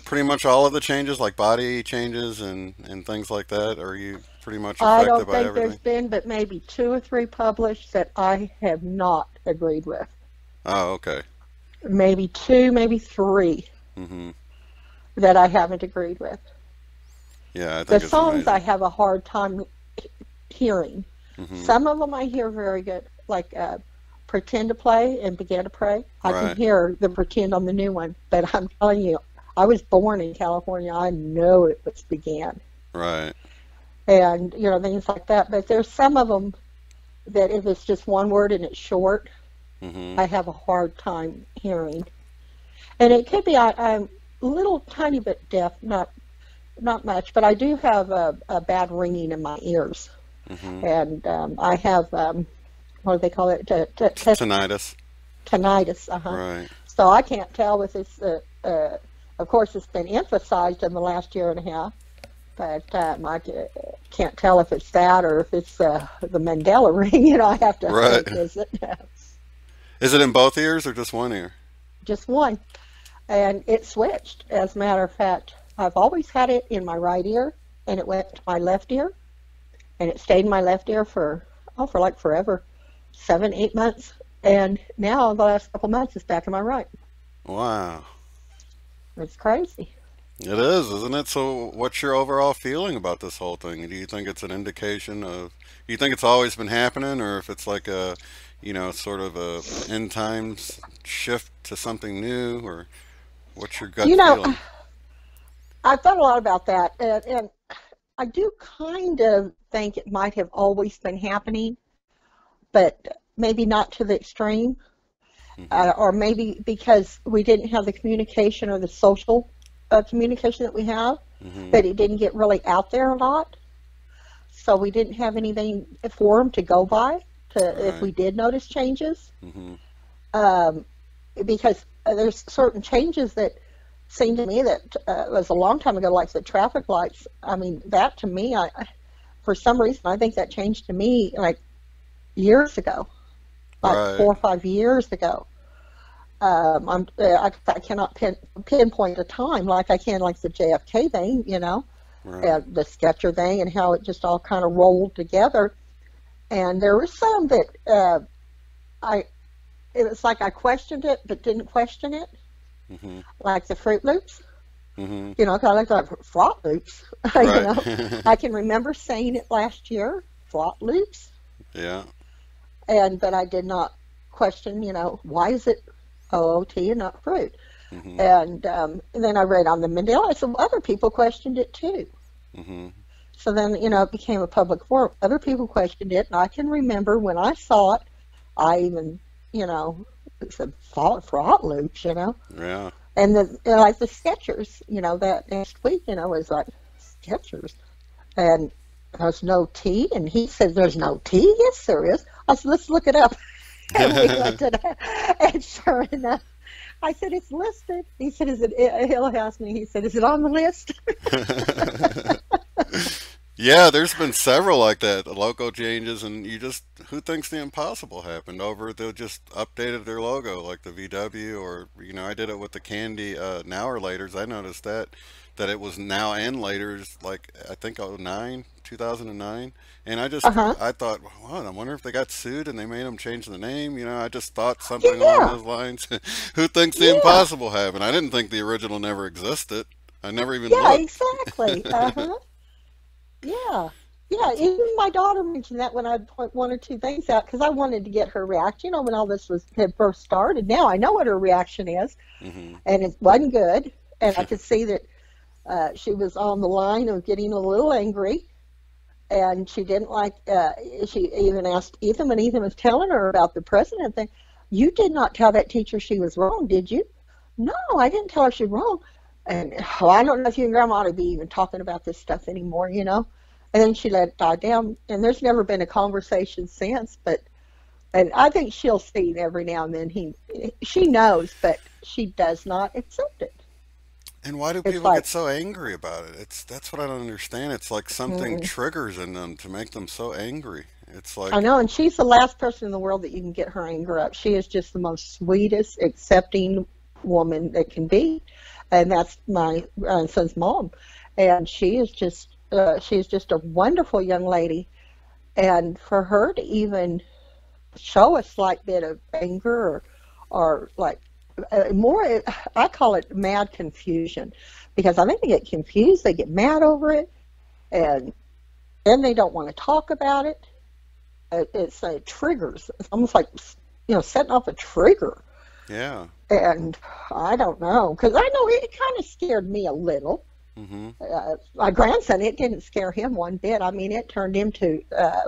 pretty much all of the changes, like body changes and things like that? Are you pretty much I affected don't by think there's everything? been but maybe 2 or 3 published that I have not agreed with. Oh, okay. Maybe 2, maybe 3 Hmm. that I haven't agreed with. Yeah, I The think it's songs I amazing. have a hard time hearing. Hmm. Some of them I hear very good, like Pretend to Play and Begin to Pray. I can Right, hear the Pretend on the new one, but I'm telling you, I was born in California. I know it was Began. right. And, things like that. But there's some of them that if it's just one word and it's short, Hmm. I have a hard time hearing. And it could be I'm a little tiny bit deaf, not much, but I do have a bad ringing in my ears. Hmm. And I have, what do they call it, Tinnitus. tinnitus. Right. So I can't tell if it's, of course, it's been emphasized in the last year and a half, but can't tell if it's that or if it's the Mandela ring. I have to Right. visit. Is it in both ears or just one ear? Just one. And it switched. As a matter of fact, I've always had it in my right ear, and it went to my left ear, and it stayed in my left ear for like forever, 7, 8 months. And now, the last couple months, it's back in my right. Wow. It's crazy. It is, isn't it? So, what's your overall feeling about this whole thing? Do you think it's an indication of, do you think it's always been happening, or if it's like a, sort of a end times shift to something new, or what's your gut You know, feeling? I've thought a lot about that, and I do kind of think it might have always been happening, but maybe not to the extreme, Hmm. or maybe because we didn't have the communication or the social communication that we have, Hmm. that it didn't get really out there a lot. So we didn't have anything for them to go by to if Right. we did notice changes. Hmm. Um, because there's certain changes that seemed to me that was a long time ago, like the traffic lights. I mean, that to me, for some reason, I think that changed to me like years ago, like Right. 4 or 5 years ago. I cannot pinpoint a time like I can like the JFK thing, Right. the Sketcher thing, and how it just all kind of rolled together. And there were some that I it was like I questioned it but didn't question it, Hmm. like the Fruit Loops. Hmm. Kind of like Frot Loops. Right. I can remember saying it last year, Frot Loops, Yeah. and but I did not question, why is it OOT and not fruit? Hmm. And then I read on the Mandela, so other people questioned it too. Hmm. So then, it became a public forum. Other people questioned it, and I can remember when I saw it, I even, said, Frot Loops, Yeah. And like the Skechers, that next week, was like, Skechers. And there's no T, and he said, there's no T? Yes, there is. I said, let's look it up. And we looked it up, and sure enough, I said, it's listed. He said, he'll ask me, he said, is it on the list? Yeah, there's been several like that, the logo changes, and who thinks the impossible happened over? They just updated their logo, like the VW, or, I did it with the Candy Now or Laters. I noticed that it was Now and Laters, like, I think 2009. And Uh-huh. I thought, what, I wonder if they got sued and they made them change the name. I just thought something along Yeah, those lines. Who thinks the yeah, impossible happened? I didn't think the original never existed. I never even yeah, looked. exactly. Uh-huh. Yeah. Yeah, even my daughter mentioned that when I'd point 1 or 2 things out because I wanted to get her reaction. When all this had first started. Now I know what her reaction is, Hmm. and it wasn't good. And I could see that she was on the line of getting a little angry, and she didn't like. She even asked Ethan when Ethan was telling her about the president thing. You did not tell that teacher she was wrong, did you? No, I didn't tell her she's wrong. And oh, I don't know if you and Grandma ought to be even talking about this stuff anymore, you know. And then she let it die down, and there's never been a conversation since. But and I think she'll see every now and then she knows, but she does not accept it. And why do It's people get like, so angry about it? That's what I don't understand. It's like something mm, triggers in them to make them so angry. It's I like, know, and she's the last person in the world that you can get her anger up. She is just the most sweetest, accepting woman that can be, and that's my son's mom, and she is just a wonderful young lady. And for her to even show a slight bit of anger or like more, I call it mad confusion, because I think they get confused, they get mad over it, and then they don't want to talk about it. It's triggers. It's almost like, setting off a trigger. yeah. And I don't know, because I know it kind of scared me a little. Hmm. My grandson, it didn't scare him one bit. I mean, it turned him to,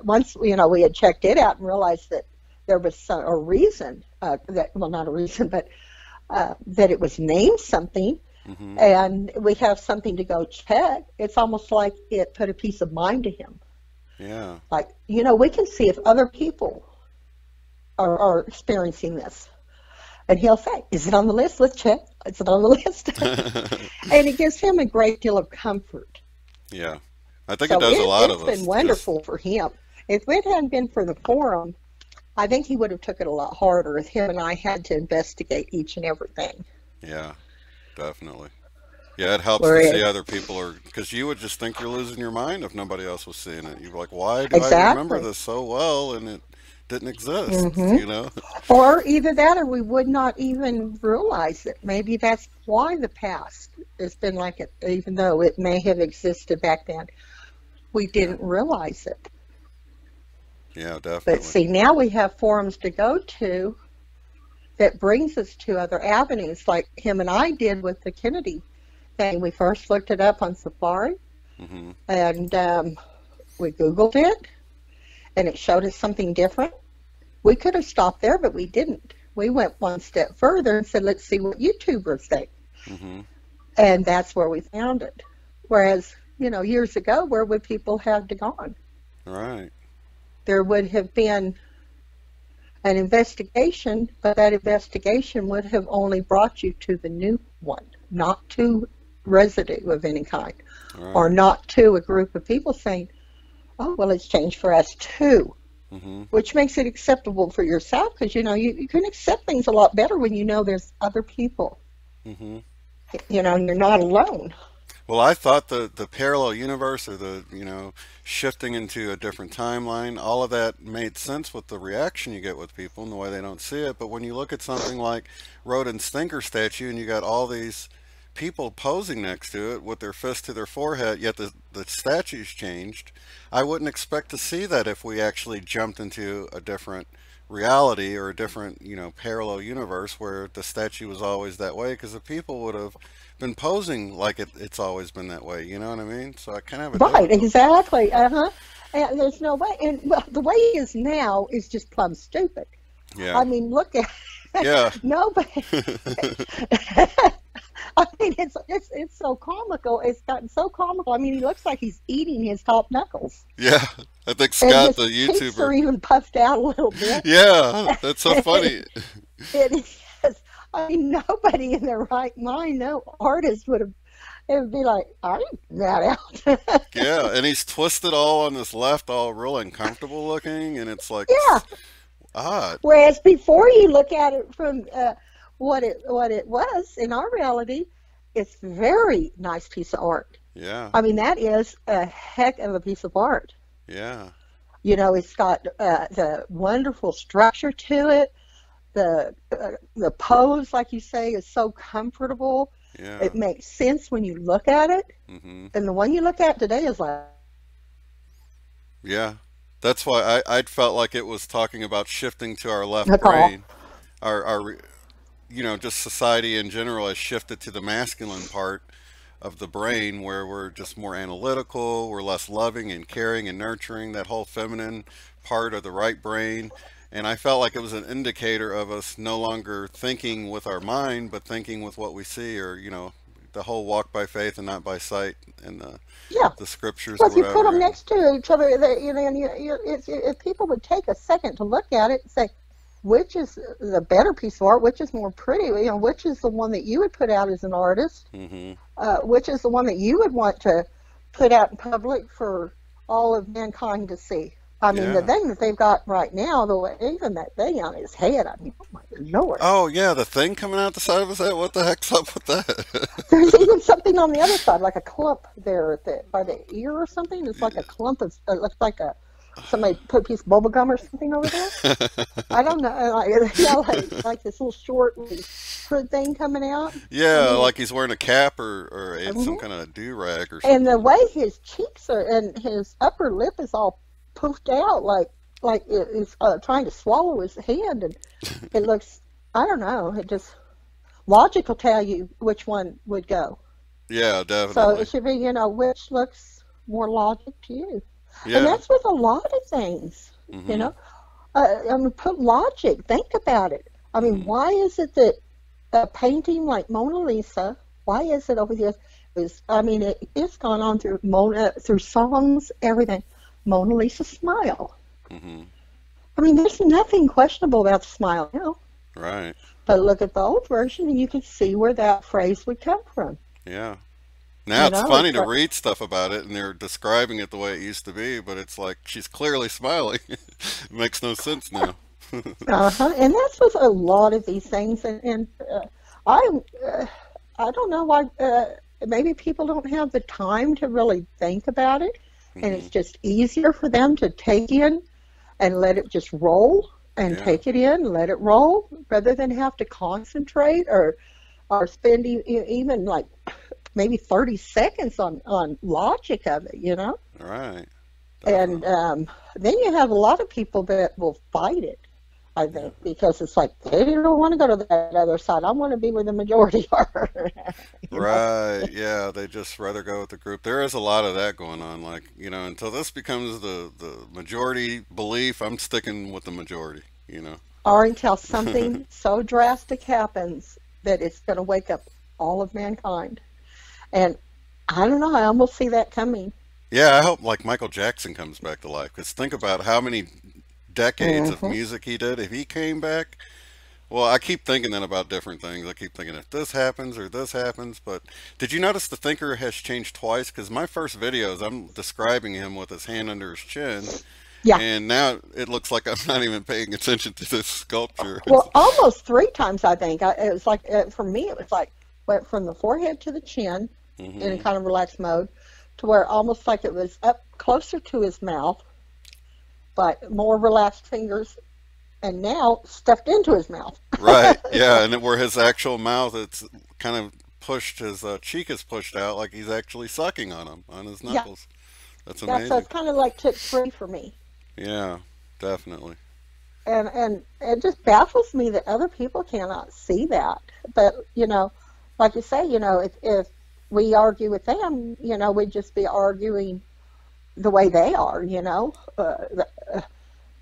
once, we had checked it out and realized that there was a reason, well, not a reason, but that it was named something, Hmm. and we have something to go check. It's almost like it put a peace of mind to him. Yeah. Like, we can see if other people are experiencing this. And he'll say, is it on the list? Let's check. Is it on the list? And it gives him a great deal of comfort. Yeah. I think it So does a lot it's of been us. Just, wonderful for him. If it hadn't been for the forum, I think he would have took it a lot harder if him and I had to investigate each and everything. yeah, definitely. Yeah, it helps to see Whereas, other people are, because you would just think you're losing your mind if nobody else was seeing it. You'd be like, why do I remember exactly. this so well and it didn't exist, Hmm. you know? Or either that, or we would not even realize it. Maybe that's why the past has been like it, even though it may have existed back then. We Yeah. didn't realize it. Yeah, But definitely. see, now we have forums to go to that brings us to other avenues, like him and I did with the Kennedy thing. We first looked it up on Safari, Hmm. and we Googled it, and it showed us something different. We could have stopped there, but we didn't. We went one step further and said, let's see what YouTubers think. Hmm. And that's where we found it. Whereas, years ago, where would people have gone? Right. There would have been an investigation, but that investigation would have only brought you to the new one, not to residue of any kind, or Right. not to a group of people saying, oh, well, it's changed for us too, Hmm. which makes it acceptable for yourself, because, you can accept things a lot better when you know there's other people, Hmm. you're not alone. Well, I thought the parallel universe or shifting into a different timeline, all of that made sense with the reaction you get with people and the way they don't see it. But when you look at something like Rodin's thinker statue and you got all these people posing next to it with their fist to their forehead, yet the statue's changed, I wouldn't expect to see that if we actually jumped into a different reality or a different, parallel universe where the statue was always that way, because the people would have been posing like it's always been that way. You know what I mean? So I kind of have a Right, difficult. exactly. Uh-huh. And there's no way. And well, the way he is now is just plumb stupid. Yeah. I mean, look at Yeah. nobody. I mean, it's so comical. It's gotten so comical. I mean, he looks like he's eating his top knuckles, Yeah. I think and Scott, his the cheeks are YouTuber. even puffed out a little bit. Yeah, that's so funny. It is. I mean, nobody in their right mind, no artist would have. It would be like, I didn't that out. Yeah, and he's twisted all on this left, all real uncomfortable looking, and it's like Yeah. odd. Whereas before you look at it from what it was in our reality, it's a very nice piece of art. Yeah. I mean, that is a heck of a piece of art. Yeah. It's got the wonderful structure to it. The pose, like you say, is so comfortable. Yeah. It makes sense when you look at it. Hmm. And the one you look at today is like, Yeah. That's why I'd felt like it was talking about shifting to our left a call. brain. Our just society in general has shifted to the masculine part of the brain where we're just more analytical, we're less loving and caring and nurturing, that whole feminine part of the right brain. And I felt like it was an indicator of us no longer thinking with our mind, but thinking with what we see, or, the whole walk by faith and not by sight in Yeah. the scriptures Well, or if you put them whatever. next to each other, and if people would take a second to look at it and say, which is the better piece of art, which is more pretty, which is the one that you would put out as an artist, Hmm. which is the one that you would want to put out in public for all of mankind to see. I mean, the Yeah. thing that they've got right now, even that thing on his head, I mean, oh my Lord. Oh, yeah, the thing coming out the side of his head. What the heck's up with that? There's even something on the other side, like a clump there by the ear or something. It's like a clump of, it looks like somebody put a piece of bubble gum or something over there. I don't know, like this little short hood thing coming out. I Yeah, mean, like he's wearing a cap or some mhm. kind of do-rag or And the something. way his cheeks are and his upper lip is all poofed out, like it's trying to swallow his hand, and it looks. I don't know. It just logic will tell you which one would go. Yeah, So definitely. it should be, which looks more logic to you. And Yeah. that's with a lot of things, you Hmm. know. I mean, put logic. Think about it. I mean, Hmm. why is it that a painting like Mona Lisa? Why is it over here? I mean, it's gone on through songs, everything. Mona Lisa smile. Hmm. I mean, there's nothing questionable about the smile now. Right. But look at the old version, and you can see where that phrase would come from. Yeah. Now it's funny It's to like, read stuff about it and they're describing it the way it used to be, but it's like she's clearly smiling. It makes no sense now. and that's with a lot of these things. And I, uh, I don't know why. Maybe people don't have the time to really think about it, and Hmm. it's just easier for them to take in and let it just roll, and Yeah. take it in, let it roll, rather than have to concentrate or spend even like maybe 30 seconds on logic of it. Right. And Definitely. then you have a lot of people that will fight it, I Yeah. think, because it's like they don't want to go to that other side. I want to be where the majority are. you know? Right. Yeah. They just rather go with the group. There is a lot of that going on. Like, until this becomes the majority belief, I'm sticking with the majority. Or until something so drastic happens that it's going to wake up all of mankind. And I don't know. I almost see that coming. Yeah, I hope like Michael Jackson comes back to life because think about how many decades of Hmm. music he did. If he came back, well, I keep thinking then about different things. I keep thinking if this happens or this happens, but did you notice the thinker has changed twice? Because my first videos, I'm describing him with his hand under his chin, Yeah. and now it looks like I'm not even paying attention to this sculpture. Well, almost three times, I think. It was like, for me, it was like went from the forehead to the chin in a Hmm. kind of relaxed mode to where almost like it was up closer to his mouth, but more relaxed fingers, and now stuffed into his mouth. Right, yeah, So, and where his actual mouth, it's kind of pushed, his cheek is pushed out like he's actually sucking on him, on his yeah, knuckles. That's yeah. So amazing. it's kind of like took three for me, Yeah, definitely. and it just baffles me that other people cannot see that. But like you say, if we argue with them, we'd just be arguing the way they are.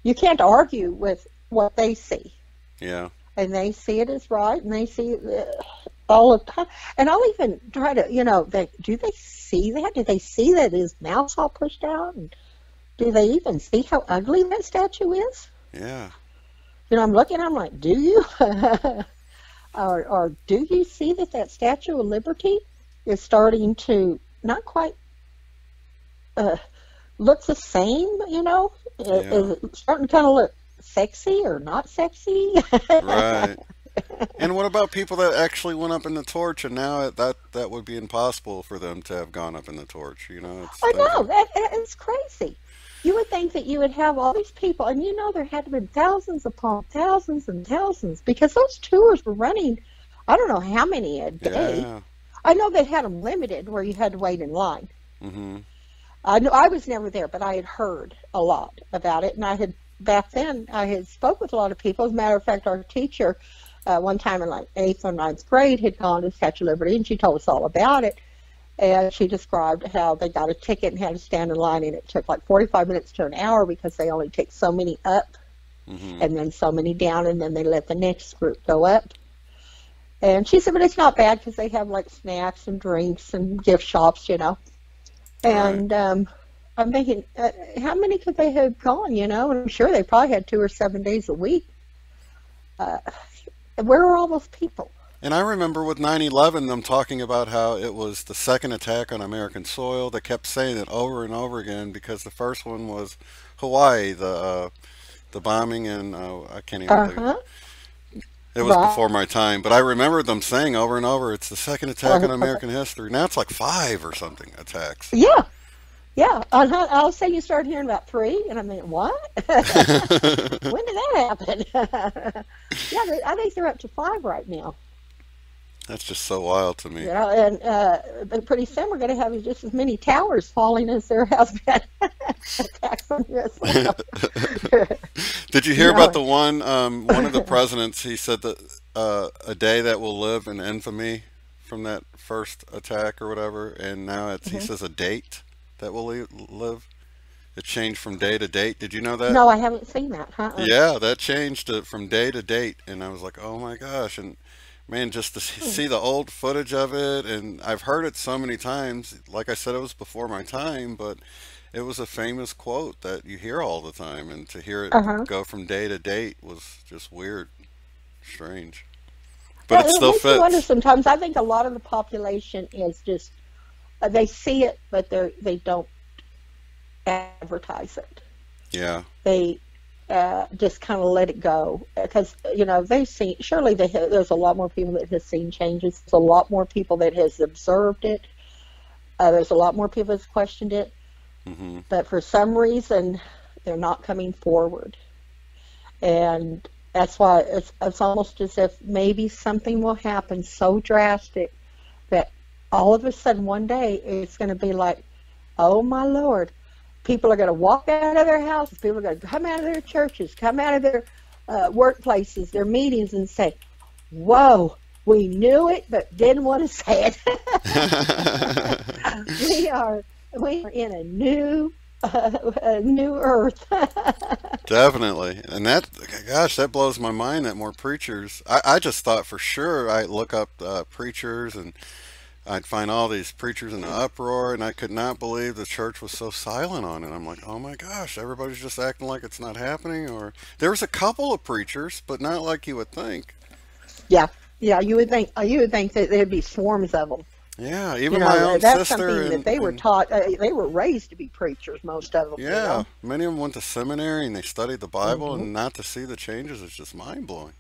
You can't argue with what they see, Yeah. and they see it as right, and they see it all the time. And I'll even try to, do they see that? Do they see that his mouth's all pushed out? And do they even see how ugly that statue is? Yeah. I'm looking, I'm like, do you? Or do you see that Statue of Liberty is starting to not quite uh, look the same? Yeah. Is it starting to kind of look sexy or not sexy? Right. And what about people that actually went up in the torch and now that would be impossible for them to have gone up in the torch, it's I things know, like that is crazy. You would think that you would have all these people, and there had to be thousands upon thousands and thousands, because those tours were running, I don't know how many a day. yeah. I know they had them limited where you had to wait in line. Mhm. I know I was never there, but I had heard a lot about it, and back then I had spoke with a lot of people. As a matter of fact, our teacher one time in like 8th or 9th grade had gone to Statue of Liberty, and she told us all about it. And she described how they got a ticket and had to stand in line, and it took like 45 minutes to an hour because they only take so many up. Mm-hmm. and then so many down, and then they let the next group go up. And she said, but it's not bad because they have like snacks and drinks and gift shops, you know. Right. And I'm thinking, how many could they have gone, you know? And I'm sure they probably had 2 or 7 days a week. Uh, where are all those people? And I remember with 9/11 them talking about how it was the second attack on American soil. They kept saying it over and over again because the first one was Hawaii, the bombing, and I can't even think. Uh-huh. It was Right. before my time, but I remember them saying over and over, "It's the second attack on Okay. American history." Now it's like five or something attacks. Yeah. Yeah. I was saying you started hearing about 3, and I'm thinking, what? When did that happen? Yeah, I think they're up to 5 right now. That's just so wild to You me. know, and but pretty soon we're going to have just as many towers falling as there has been attacks on U.S. soil. Did you You hear about know, the one of the presidents? He said that a day that will live in infamy from that first attack or whatever, and now he Mhm. says a date that will live. It changed from day to date. Did you know that? No, I haven't seen that. Uh-uh. Yeah, that changed from day to date, and I was like, oh my gosh, and man, just to Hmm. see the old footage of it, and I've heard it so many times. Like I said, it was before my time, but it was a famous quote that you hear all the time, and to hear it Uh-huh. go from day to date was just weird, strange, but Yeah, it it still makes me wonder fits. sometimes. I think a lot of the population is just they see it, but they don't advertise it. Yeah. They just kind of let it go because you know they see surely there's a lot more people that has seen changes. There's a lot more people that has observed it. There's a lot more people that's questioned it, Mhm. but for some reason they're not coming forward, and that's why it's almost as if maybe something will happen so drastic that all of a sudden one day it's going to be like, oh my Lord, people are going to walk out of their houses, people are going to come out of their churches, come out of their workplaces, their meetings, and say, whoa, we knew it but didn't want to say it. we are we are in a new earth. Definitely. And that, gosh, that blows my mind that more preachers. I just thought for sure I'd look up preachers and I'd find all these preachers in an uproar, and I could not believe the church was so silent on it. I'm like, oh my gosh, everybody's just acting like it's not happening. Or there was a couple of preachers, but not like you would think. Yeah, yeah, you would think that there'd be swarms of them. Yeah, You even my know, own that's sister something that they were and taught. They were raised to be preachers, most of them. You yeah, know. many of them went to seminary and they studied the Bible, Hmm. and not to see the changes is just mind blowing.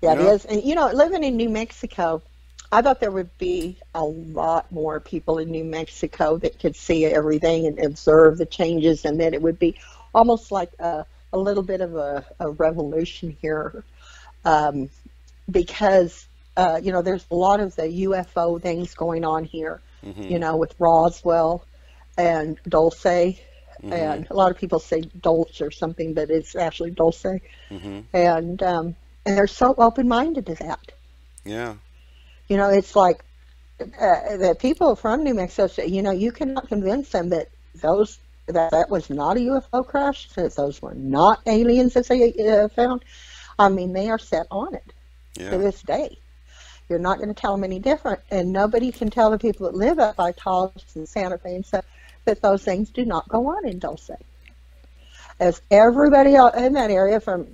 You Yeah, it know? is. And you know, living in New Mexico, I thought there would be a lot more people in New Mexico that could see everything and observe the changes, and that it would be almost like a little bit of a revolution here, um, because you know, there's a lot of the UFO things going on here. You Mhm. know, with Roswell and Dulce, Mhm. and a lot of people say Dulce or something, but it's actually Dulce. Mhm. And they're so open-minded to that. Yeah. You know, it's like the people from New Mexico say, you know, you cannot convince them that that was not a UFO crash, that those were not aliens that they found. I mean, they are set on it to Yeah. this day. You're not going to tell them any different, and nobody can tell the people that live up by Taos and Santa Fe and stuff that those things do not go on in Dulce. As everybody in that area, from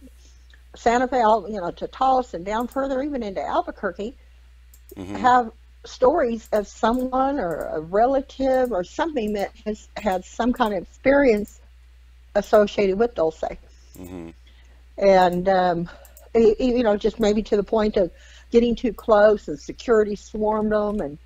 Santa Fe, you know, to Taos and down further, even into Albuquerque, Mhm. have stories of someone or a relative or something that has had some kind of experience associated with Dulce. Mhm. And, you know, just maybe to the point of getting too close and security swarmed them, and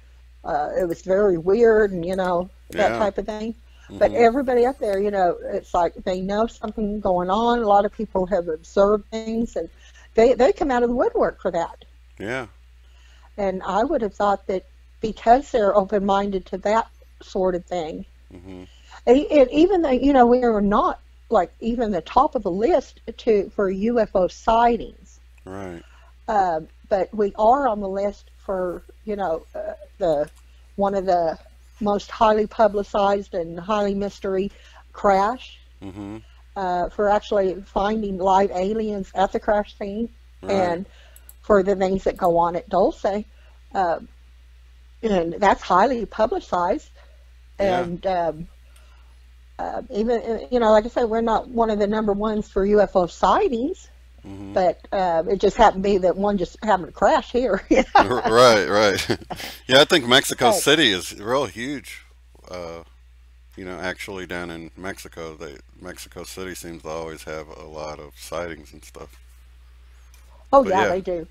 it was very weird, and, you know, that Yeah. type of thing. But Mhm. everybody up there, you know, it's like they know something going on. A lot of people have observed things, and they come out of the woodwork for that. Yeah. And I would have thought that because they're open minded to that sort of thing, Mhm. even though, you know, we are not like even the top of the list for UFO sightings, Right. but we are on the list for, you know, the one of the most highly publicized and highly mystery crash. Mhm. for actually finding live aliens at the crash scene, Right. and for the things that go on at Dulce. Uh, and that's highly publicized. Yeah. And even, like I said, we're not one of the number ones for UFO sightings, Hmm. but it just happened to be that one just happened to crash here. Right, right. Yeah, I think Mexico But City is real huge. Uh, actually down in Mexico, Mexico City seems to always have a lot of sightings and stuff. oh But yeah, yeah, they do.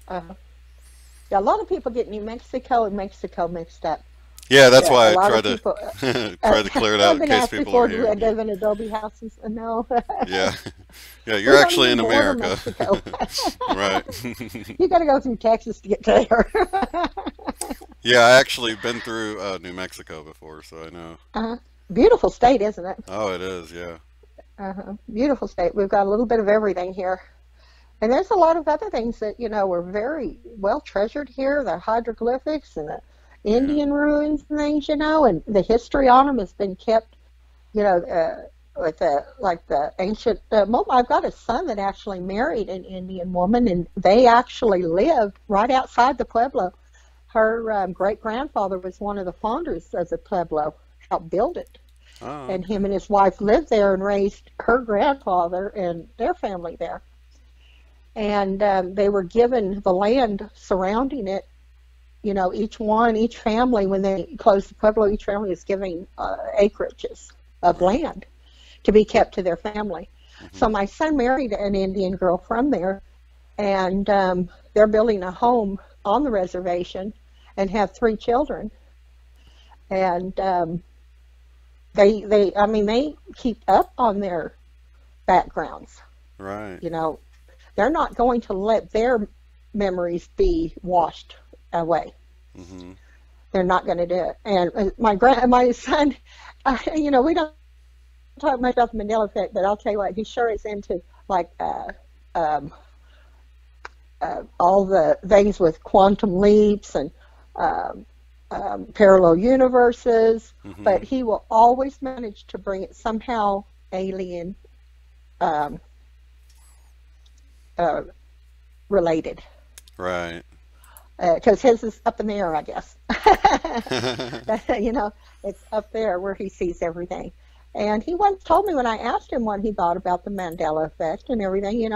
Yeah, a lot of people get New Mexico and Mexico mixed up. yeah, that's Yeah, a why I lot try of to people. try to clear it out I've in been case asked people are before, do I hearing you. live in Adobe houses? No, Yeah, yeah, we you're don't actually even in border America, Mexico. right? You got to go through Texas to get there. Yeah, I actually been through New Mexico before, so I know. uh, Beautiful state, isn't it? Oh, it is, yeah, Beautiful state. We've got a little bit of everything here. And there's a lot of other things that, were very well treasured here, the hieroglyphics and the yeah. Indian ruins and things, and the history on them has been kept, you know, with the ancient. I've got a son that actually married an Indian woman, and they actually lived right outside the Pueblo. Her great grandfather was one of the founders of the Pueblo, helped build it. Oh, And okay. him and his wife lived there and raised her grandfather and their family there. And they were given the land surrounding it. Each family, when they closed the Pueblo, each family was giving acreages of Right. land to be kept to their family. So Hmm. my son married an Indian girl from there, and they're building a home on the reservation and have 3 children. And I mean, they keep up on their backgrounds. Right. You know, they're not going to let their memories be washed away. Hmm. They're not going to do it. And my son, we don't talk much about the Mandela effect, but I'll tell you what, he sure is into like um, all the things with quantum leaps and um, parallel universes. Hmm. But he will always manage to bring it somehow alien um, uh, related. Right. Because his is up in the air, I guess. you know, it's up there where he sees everything. And he once told me when I asked him what he thought about the Mandela effect and everything,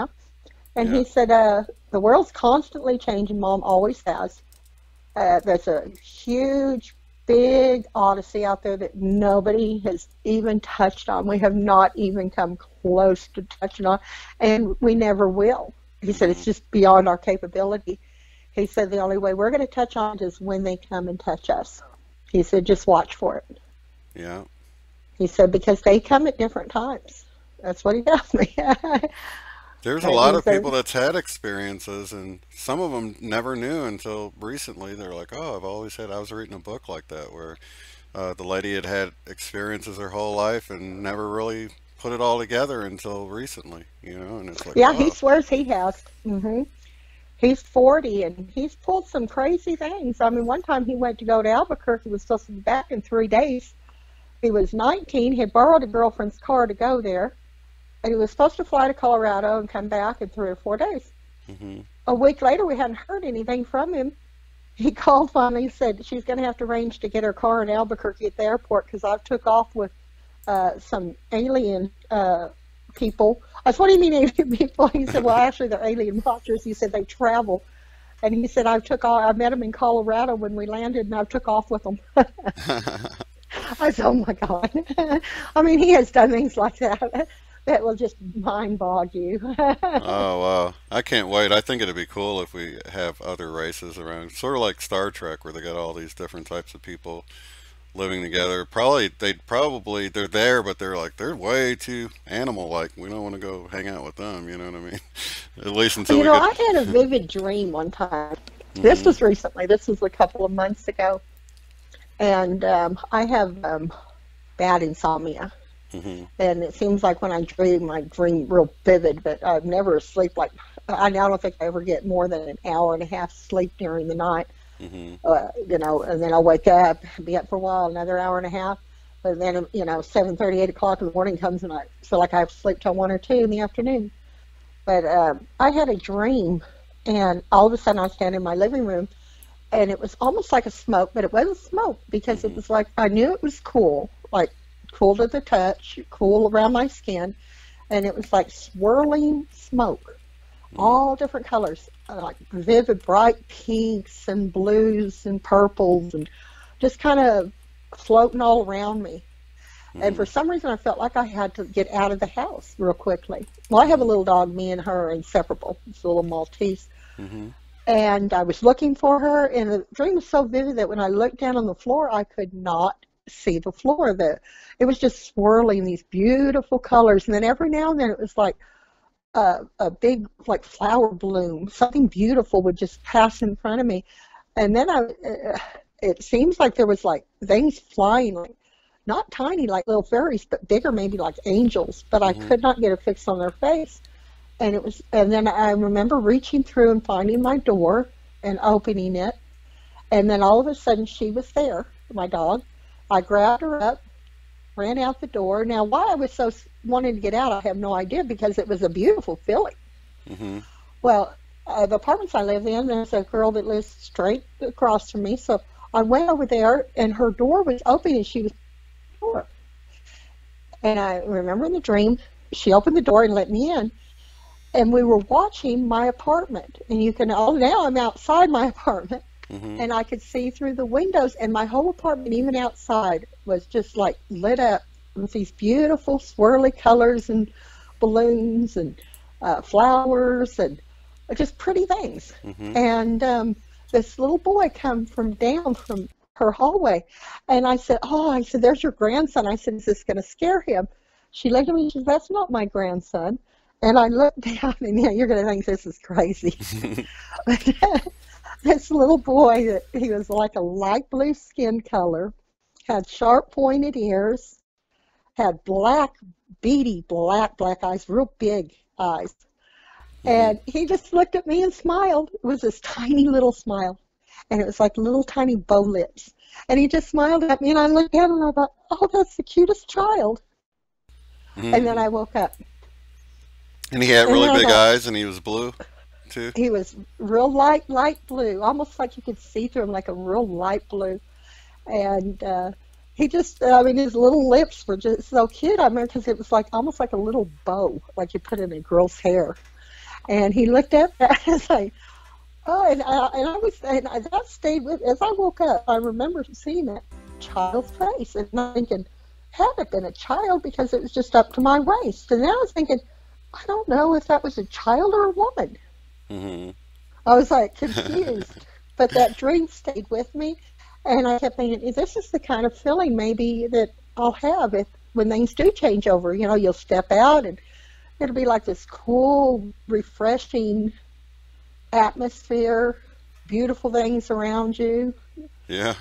and Yeah. he said, the world's constantly changing, Mom always has. There's a huge, big odyssey out there that nobody has even touched on. We have not even come close to touching on, and we never will. He said Hmm. it's just beyond our capability. He said the only way we're going to touch on it is when they come and touch us. He said just watch for it. Yeah. He said because they come at different times. That's what he tells me. There's a lot He of said, people that's had experiences, and some of them never knew until recently. They're like, "Oh, I've always had." I was reading a book like that where the lady had had experiences her whole life and never really put it all together until recently. And it's like, yeah, he wow. swears he has. He's 40 and he's pulled some crazy things. I mean, one time he went to go to Albuquerque, he was supposed to be back in 3 days. He was 19, he had borrowed a girlfriend's car to go there, and he was supposed to fly to Colorado and come back in 3 or 4 days. Hmm. A week later, we hadn't heard anything from him. He called finally and said she's going to have to arrange to get her car in Albuquerque at the airport because I took off with some alien people. I said, what do you mean alien people? He said, well, actually, they're alien watchers. He said they travel. And he said, I met him in Colorado when we landed, and I took off with them. I said, oh my God. I mean, he has done things like that that will just mind bog you. Oh wow. I can't wait. I think it'd be cool if we have other races around. Sort of like Star Trek where they got all these different types of people living together. They're there, but they're way too animal like. We don't want to go hang out with them, you know what I mean? At least until we get. I had a vivid dream one time. This Mhm. was recently. This was a couple of months ago. And I have bad insomnia. Mhm. And it seems like when I dream real vivid, but I'm never asleep. Like, I now don't think I ever get more than an hour and a half sleep during the night. Mhm. And then I'll wake up, be up for a while, another hour and a half. But then, 7:30, 8 o'clock in the morning comes and I feel like I have to sleep till 1 or 2 in the afternoon. But I had a dream, and all of a sudden I was standing in my living room, and it was almost like a smoke, but it wasn't smoke because it was like I knew it was cool, like cool to the touch, cool around my skin, and it was like swirling smoke, all different colors, like vivid, bright pinks and blues and purples, and just kind of floating all around me. And for some reason, I felt like I had to get out of the house real quickly. Well, I have a little dog. Me and her are inseparable. It's a little Maltese. And I was looking for her, and the dream was so vivid that when I looked down on the floor, I could not see the floor. It was just swirling these beautiful colors. And then every now and then, it was like a big, like, flower bloom. Something beautiful would just pass in front of me. And then it seems like there was, like, things flying, like, not tiny like little fairies, but bigger, maybe like angels, but I could not get a fix on their face. And then I remember reaching through and finding my door and opening it. And then all of a sudden she was there, my dog. I grabbed her up, ran out the door. Now, why I was so wanting to get out, I have no idea, because it was a beautiful feeling. Well, the apartments I live in, there's a girl that lives straight across from me. So I went over there, and her door was open, and she was door. And I remember in the dream, she opened the door and let me in, and we were watching my apartment. And now I'm outside my apartment, and I could see through the windows, and my whole apartment, even outside, was just like lit up with these beautiful swirly colors and balloons and flowers and just pretty things. And this little boy come down from her hallway, and I said, there's your grandson. I said, is this going to scare him? She looked at me and she said, that's not my grandson. And I looked down, and you're going to think this is crazy. But this little boy, he was like a light blue skin color, had sharp pointed ears, had beady black eyes, real big eyes. And he just looked at me and smiled. It was this tiny little smile. And it was like little tiny bow lips. And he just smiled at me, and I looked at him, and I thought, oh, that's the cutest child. And then I woke up. And he had really big eyes, and he was blue, too? He was real light blue, almost like you could see through him, like a real light blue. And he just, his little lips were just so cute. I remember because it was like almost like a little bow, like you put in a girl's hair. And he looked at me, and I was like, oh, and that stayed with me. As I woke up, I remember seeing that child's face, and I'm thinking, had it been a child, because it was just up to my waist. And then I was thinking, I don't know if that was a child or a woman. I was like confused, but that dream stayed with me, and I kept thinking, this is the kind of feeling maybe that I'll have when things do change over. You'll step out, and it'll be like this cool, refreshing atmosphere, beautiful things around you. Yeah.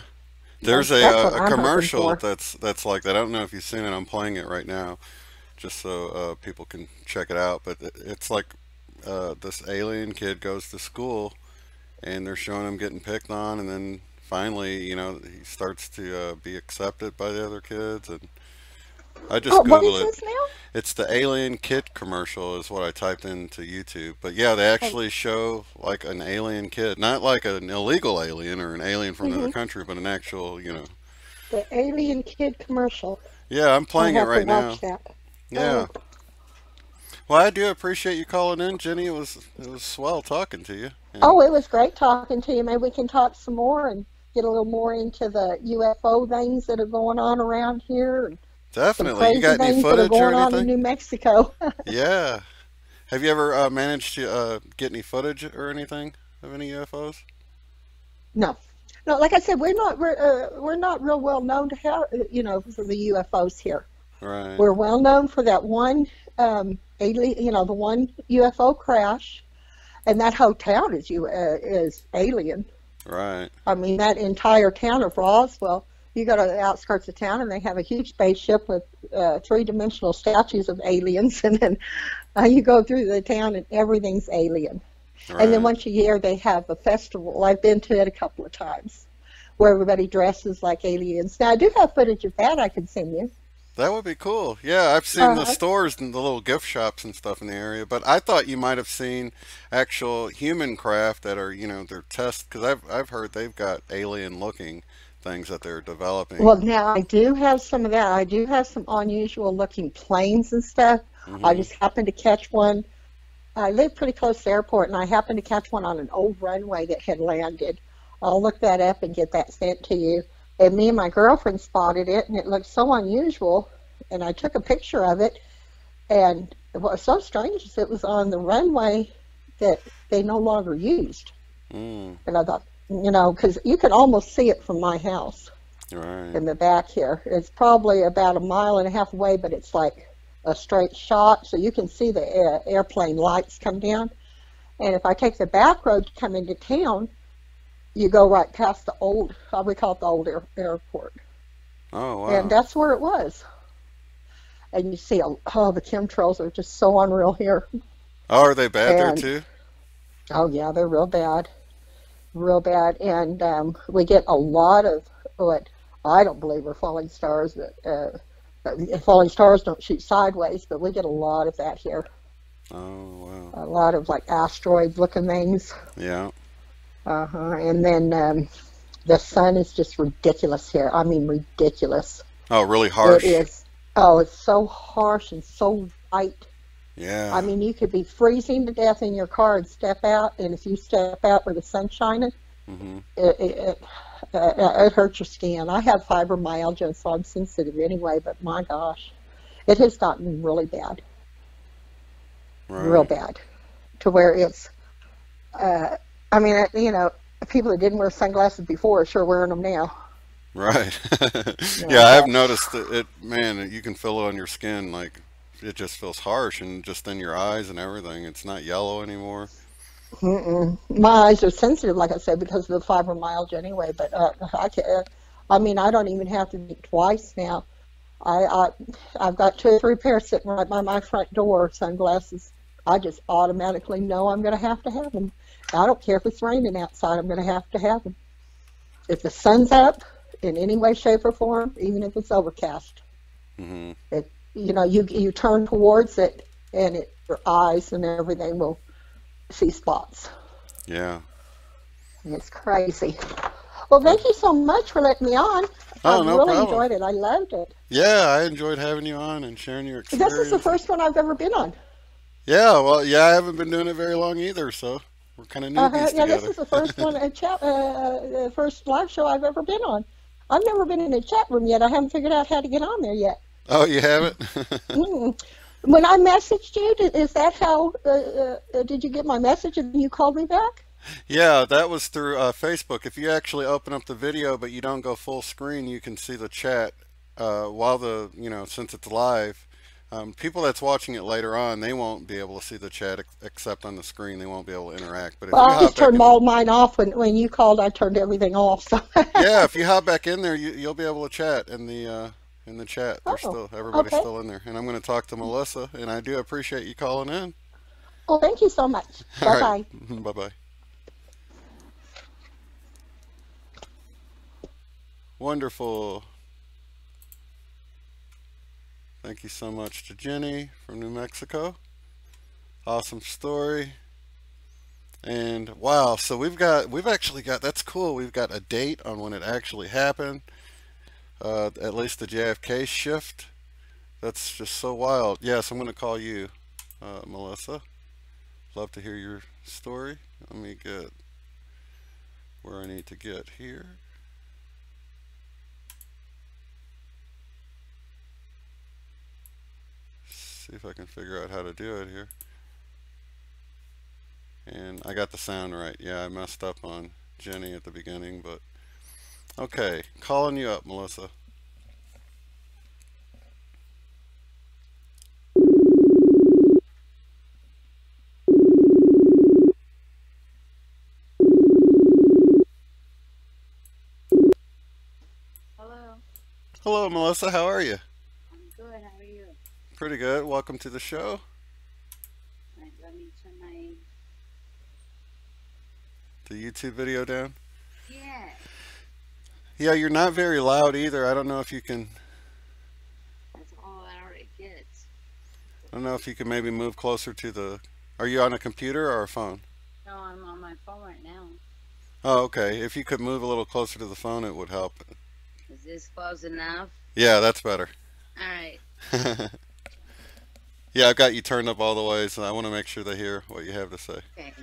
There's a commercial that's like that. I don't know if you've seen it. I'm playing it right now just so people can check it out. But it's like this alien kid goes to school, and they're showing him getting picked on, and then finally, he starts to be accepted by the other kids. And I just what Googled is it. this now? It's the Alien Kid commercial is what I typed into YouTube. But yeah, they actually show like an alien kid. Not like an illegal alien or an alien from another country, but an actual, The Alien Kid commercial. Yeah, I'm playing it right now. Watch that. Yeah. Well, I do appreciate you calling in, Jenny. It was swell talking to you. And It was great talking to you. Maybe we can talk some more and get a little more into the UFO things that are going on around here. And definitely. You got any footage or on in anything? New Mexico. Yeah. Have you ever managed to get any footage or anything of any UFOs? No, like I said, we're not real well known to have for the UFOs here. Right. We're well known for that one alien, the one UFO crash, and that whole town is alien. Right. That entire town of Roswell. You go to the outskirts of town, and they have a huge spaceship with three-dimensional statues of aliens, and then you go through the town, and everything's alien. Right. And then once a year, they have a festival. I've been to it a couple of times, where everybody dresses like aliens. Now, I do have footage of that I can send you. That would be cool. Yeah, I've seen the Uh, stores and the little gift shops and stuff in the area, but I thought you might have seen actual human craft that are, they're test because I've heard they've got alien looking things that they're developing. well, now I do have some of that. I do have some unusual looking planes and stuff. I Hmm. just happened to catch one. I live pretty close to the airport, and I happened to catch one on an old runway that had landed. I'll look that up and get that sent to you. And me and my girlfriend spotted it, and it looked so unusual. And I took a picture of it, and what was so strange is it was on the runway that they no longer used. Mm, And I thought, because you could almost see it from my house right. in the back here. It's probably about a mile and a half away, but it's like a straight shot, so you can see the airplane lights come down. And if I take the back road to come into town, you go right past the old, we call it the old airport. Oh, And wow. that's where it was. And you see, oh, the chemtrails are just so unreal here. Oh, are they bad there And, too? oh, yeah, they're real bad, real bad. And we get a lot of what I don't believe are falling stars. Falling stars don't shoot sideways, but we get a lot of that here. Oh, wow. A lot of like asteroid looking things. Yeah. And then the sun is just ridiculous here. I mean, ridiculous. Oh, really It harsh. is. Oh, it's so harsh and so white. I Yeah. mean, you could be freezing to death in your car and step out, and if you step out where the sun's shining, Hmm. it hurts your skin. I have fibromyalgia, so I'm sensitive anyway, but my gosh, it has gotten really bad, real Right. bad, to where it's, uh, I mean, people that didn't wear sunglasses before are sure wearing them now. Right. Yeah, Yeah, I've but noticed that man, you can feel it on your skin, like it just feels harsh and just in your eyes and everything. It's not yellow anymore. mm-mm. My eyes are sensitive, like I said, because of the fibromyalgia anyway. But I mean, I don't even have to think twice now. I, I, I've got two or three pairs sitting right by my front door, sunglasses. I just automatically know I'm going to have them. I don't care if it's raining outside, I'm going to have them. If the sun's up in any way, shape, or form, even if it's overcast, Hmm. you turn towards it, and your eyes and everything will see spots. Yeah. It's crazy. Well, Uh, thank you so much for letting me on. Oh, I've no really problem. enjoyed it. I loved it. Yeah, I enjoyed having you on and sharing your This is the experience. first one I've ever been on. Yeah, well, yeah, I haven't been doing it very long either, so we're kind of newbies Yeah, this together. is the first one, the first live show I've ever been on. I've never been in a chat room yet. I haven't figured out how to get on there yet. Oh, you haven't? Mm. When I messaged you, is that how? Did you get my message and you called me back? Yeah, that was through Facebook. If you actually open up the video but you don't go full screen, you can see the chat while since it's live. People that's watching it later on, they won't be able to see the chat except on the screen. They won't be able to interact. But if Well, you I hop just back turned in there, all mine off when you called. I turned everything off. So. yeah, if you hop back in there, you'll be able to chat in the chat. There's Oh, still everybody's okay. still in there, and I'm going to talk to Melissa, and I do appreciate you calling in. Well, thank you so much. All Bye right, bye. bye bye. Wonderful. Thank you so much to Jenny from New Mexico. Awesome story. And wow, so we've actually got that's cool. We've got a date on when it actually happened. At least the JFK shift. That's just so wild. Yes, I'm going to call you, Melissa. Love to hear your story. Let me get where I need to get here. See if I can figure out how to do it here. And I got the sound right. Yeah, I messed up on Jenny at the beginning, but okay. Calling you up, Melissa. Hello, Hello, Melissa. How are you? I'm good. How are you? Pretty good. Welcome to the show. Right, let me turn my. The YouTube video down. Yeah. Yeah, you're not very loud either. I don't know if you can. That's all I already get. I don't know if you can maybe move closer to the. Are you on a computer or a phone? No, I'm on my phone right now. Oh, okay. If you could move a little closer to the phone, it would help. Is this close enough? Yeah, that's better. All right. Yeah, I've got you turned up all the way, so I want to make sure they hear what you have to say. Okay.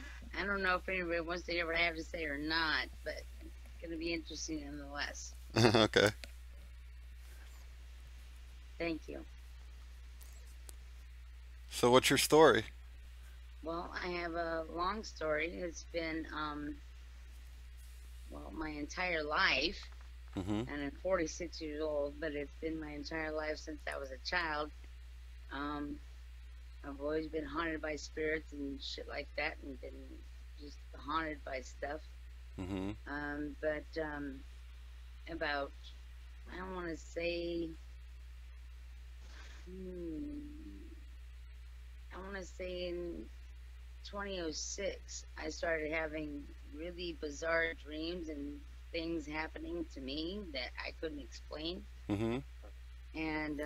I don't know if anybody wants to hear what I have to say or not, but it's going to be interesting nonetheless. Okay. Thank you. So, what's your story? Well, I have a long story. It's been, well, my entire life, Mhm. and I'm 46 years old, but it's been my entire life since I was a child. Um, I've always been haunted by spirits and shit like that, and been just haunted by stuff. Mhm. But about, I don't want to say, hmm, I want to say in 2006, I started having really bizarre dreams and things happening to me that I couldn't explain. Mhm. And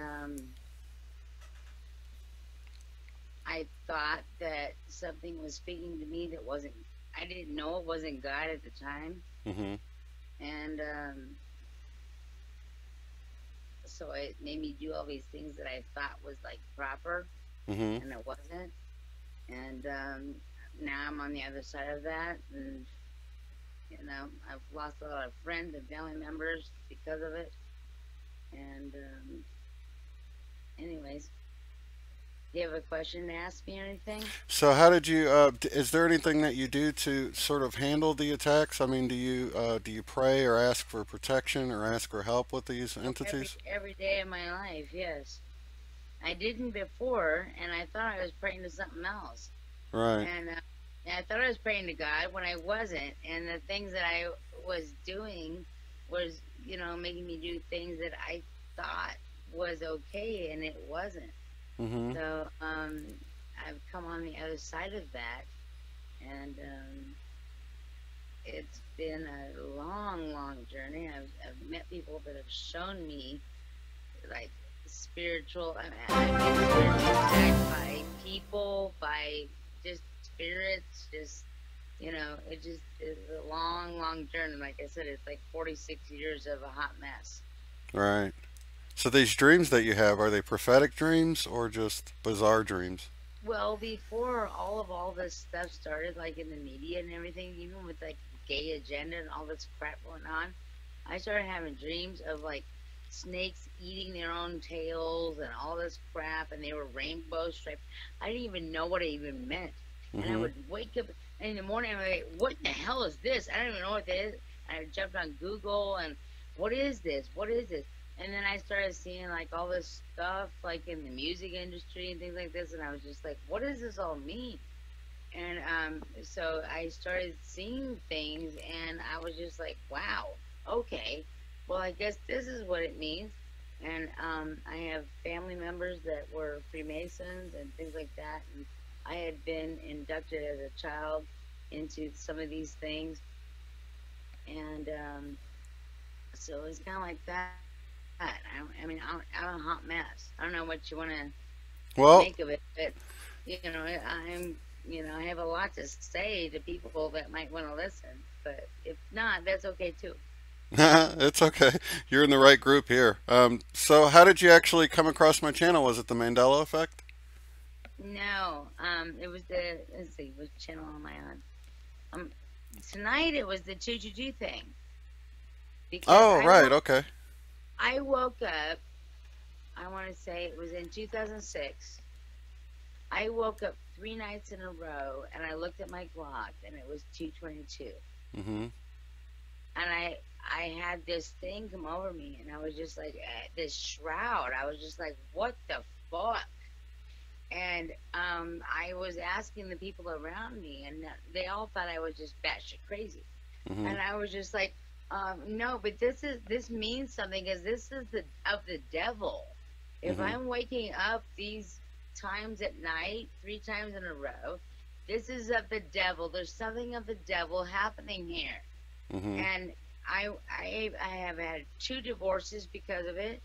I thought that something was speaking to me that wasn't, I didn't know it wasn't God at the time. Mhm. And so it made me do all these things that I thought was like proper, Mhm. and it wasn't. And now I'm on the other side of that. And, I've lost a lot of friends and family members because of it. And, anyways, do you have a question to ask me or anything? So, how did you? Is there anything that you do to sort of handle the attacks? I mean, do you pray or ask for protection or ask for help with these Oh, every entities? every day of my life, yes. I didn't before, and I thought I was praying to something else. Right. And I thought I was praying to God when I wasn't. And the things that I was doing was, making me do things that I thought was okay, and it wasn't. Mhm. So I've come on the other side of that, and it's been a long, long journey. I've met people that have shown me like spiritual. I've been spiritually attacked by people, by just spirits, just it just is a long, long journey. Like I said, it's like 46 years of a hot mess. Right. So, these dreams that you have, are they prophetic dreams or just bizarre dreams? Well, before all this stuff started, like in the media and everything, even with like gay agenda and all this crap going on, I started having dreams of like snakes eating their own tails and all this crap, and they were rainbow striped. I didn't even know what it even meant, and I Mhm. would wake up in the morning. I'm like, "What the hell is this? I don't even know what this is." And I jumped on Google and, "What is this? What is this?" And then I started seeing like all this stuff like in the music industry and things like this, and I was just like, "What does this all mean?" And so I started seeing things, and I was just like, "Wow, okay, well, I guess this is what it means." And I have family members that were Freemasons and things like that, and I had been inducted as a child into some of these things, and so it's kind of like that. I'm a hot mess. I don't know what you want to make Well, of it, but I have a lot to say to people that might want to listen. But if not, that's okay too. it's okay. You're in the right group here. So, how did you actually come across my channel? Was it the Mandela Effect? No, it was the let's see, which channel am I on? Um, Tonight it was the 222 thing because Oh, right. Okay. I woke up. I want to say it was in 2006. I woke up 3 nights in a row, and I looked at my clock, and it was 2:22. Mhm. And I had this thing come over me, and I was just like this shroud. I was just like, what the fuck? And I was asking the people around me, and they all thought I was just batshit crazy. Mhm. And I was just like, no, but this means something because this is the of the devil. If Mhm. I'm waking up these times at night, 3 times in a row, this is of the devil. There's something of the devil happening here. Mhm. And I have had two divorces because of it.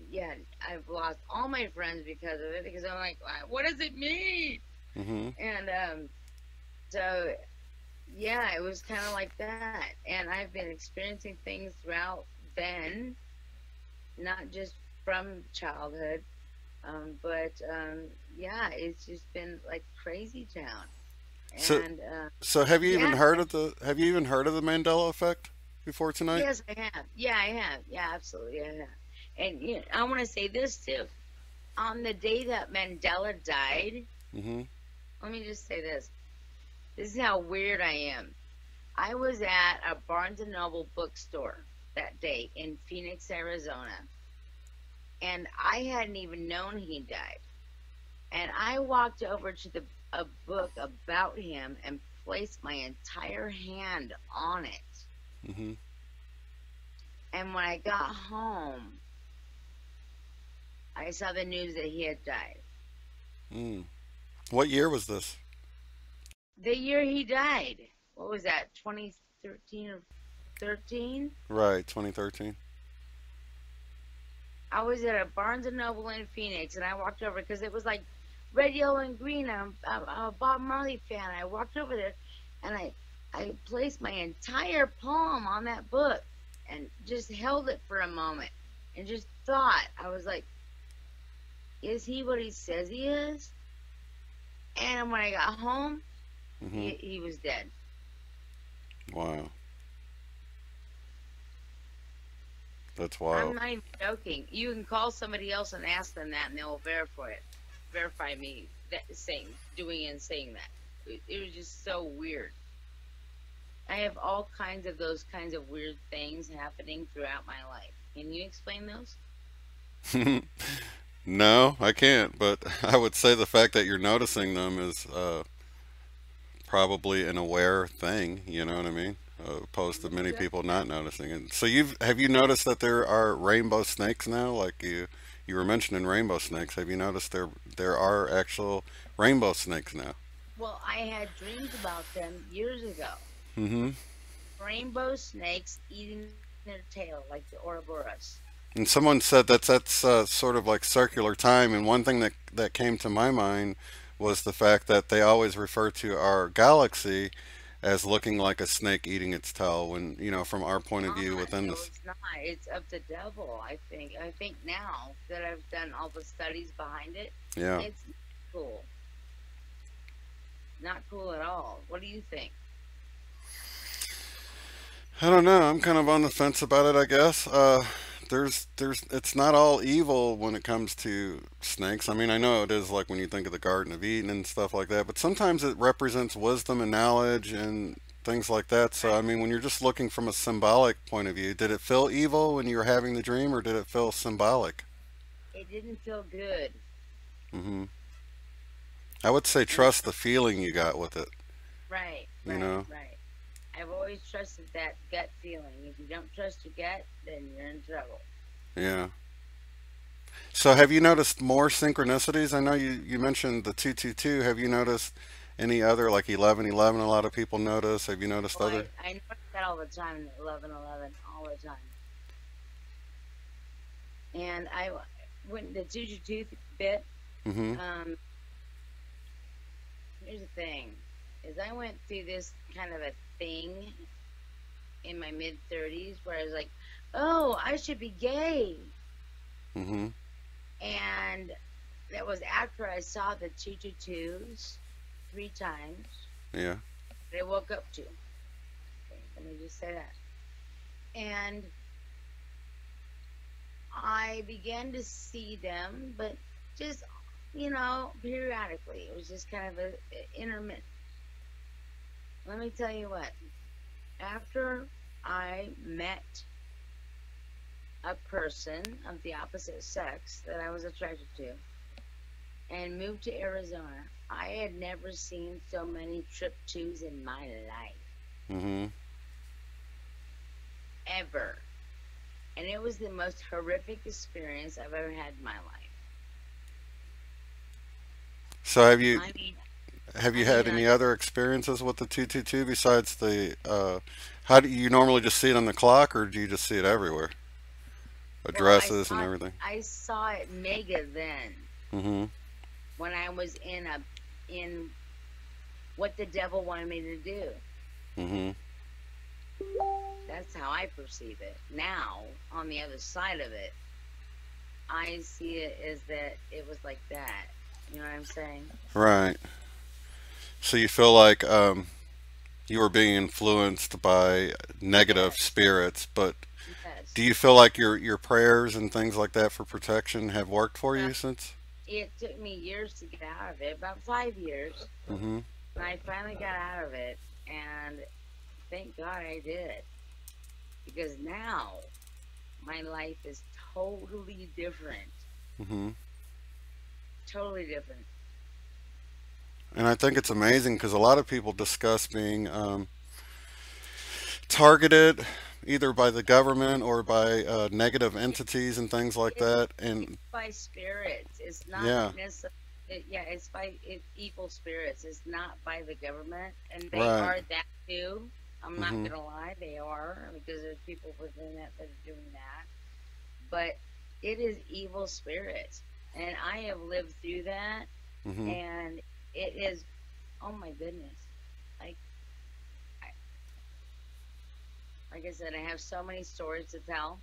Yeah, I've lost all my friends because of it because I'm like, what does it mean? Mm-hmm. And so yeah, it was kind of like that. And I've been experiencing things throughout then, not just from childhood, but yeah, it's just been like crazy town. So, And so have you even yeah, heard of the Have you even heard of the Mandela effect before tonight? yes, I have. Yeah, I have. Yeah, absolutely, I have. And you know, I want to say this too. On the day that Mandela died, Mm-hmm. let me just say this. This is how weird I am. I was at a Barnes and Noble bookstore that day in Phoenix, Arizona, and I hadn't even known he died. And I walked over to the a book about him and placed my entire hand on it. Mm-hmm. And when I got home, I saw the news that he had died. Mm. What year was this? The year he died, what was that, 2013 or 13? Right, 2013. I was at a Barnes and Noble in Phoenix, and I walked over because it was like red, yellow, and green. I'm a Bob Marley fan. I walked over there, and I placed my entire palm on that book, and just held it for a moment, and just thought. I was like, "Is he what he says he is?" And when I got home, Mm-hmm. he was dead. Wow, that's I'm wild. not even joking. You can call somebody else and ask them that, and they will verify me that saying, doing and saying that. It was just so weird. I have all kinds of those kinds of weird things happening throughout my life. Can you explain those? No, I can't. But I would say the fact that you're noticing them is probably an aware thing. You know what I mean? Opposed to many Okay. people not noticing it. So have you noticed that there are rainbow snakes now? Like you were mentioning rainbow snakes. Have you noticed there are actual rainbow snakes now? Well, I had dreams about them years ago. Mm-hmm. Rainbow snakes eating their tail like the Ouroboros. And someone said that's sort of like circular time. And one thing that came to my mind was the fact that they always refer to our galaxy as looking like a snake eating its tail. When from our point of view within No, this. it's not. It's of the devil, I think. I think now that I've done all the studies behind it, Yeah. it's not cool. Not cool at all. What do you think? I don't know. I'm kind of on the fence about it. I guess. It's not all evil when it comes to snakes. I mean, I know it is like when you think of the Garden of Eden and stuff like that, but sometimes it represents wisdom and knowledge and things like that. So, I Right. mean, when you're just looking from a symbolic point of view, did it feel evil when you were having the dream, or did it feel symbolic? It didn't feel good. hmm I would say And trust the feeling you got with it. right, You right, know? right. I've always trusted that gut feeling. If you don't trust your gut, then you're in trouble. Yeah. So have you noticed more synchronicities? I know you mentioned the 222. Have you noticed any other like 1111? A lot of people notice. Have you noticed Oh, other? I notice that all the time, 1111, all the time. And when the 222 bit, Mm-hmm. um, here's the thing, is I went through this kind of a thing in my mid 30s where I was like, oh, I should be gay. Mm-hmm. And that was after I saw the 222s 3 times Yeah. that I woke up to. Okay, let me just say that. And I began to see them, but just, periodically. It was just kind of a intermittent. Let me tell you what, after I met a person of the opposite sex that I was attracted to and moved to Arizona, I had never seen so many trip twos in my life, Mm-hmm. ever. And it was the most horrific experience I've ever had in my life. So have you I mean, have you I had mean, any I other experiences with the 222 besides the How do you normally just see it on the clock, or do you just see it everywhere? Well, I Addresses and saw everything. I saw it mega then Mm-hmm. when I was in what the devil wanted me to do. Mm-hmm. That's how I perceive it. Now, on the other side of it, I see it as that it was like that. You know what I'm saying? Right. So you feel like you were being influenced by negative Yes, spirits, but do yes. you feel like your prayers and things like that for protection have worked for Well, you since? it took me years to get out of it, about 5 years. Mm-hmm. And I finally got out of it, and thank God I did, because now my life is totally different. Mm-hmm. Totally different. And I think it's amazing because a lot of people discuss being targeted either by the government or by negative entities and things like It's that. it's And by spirits. It's not yeah, necessarily. Yeah, it's by evil spirits. It's not by the government, and they right. are that too. I'm not Mm-hmm. gonna lie, they are, because there's people within that are doing that. But it is evil spirits, and I have lived through that, Mm-hmm. and it is. Oh my goodness! Like I, like I said, I have so many stories to tell.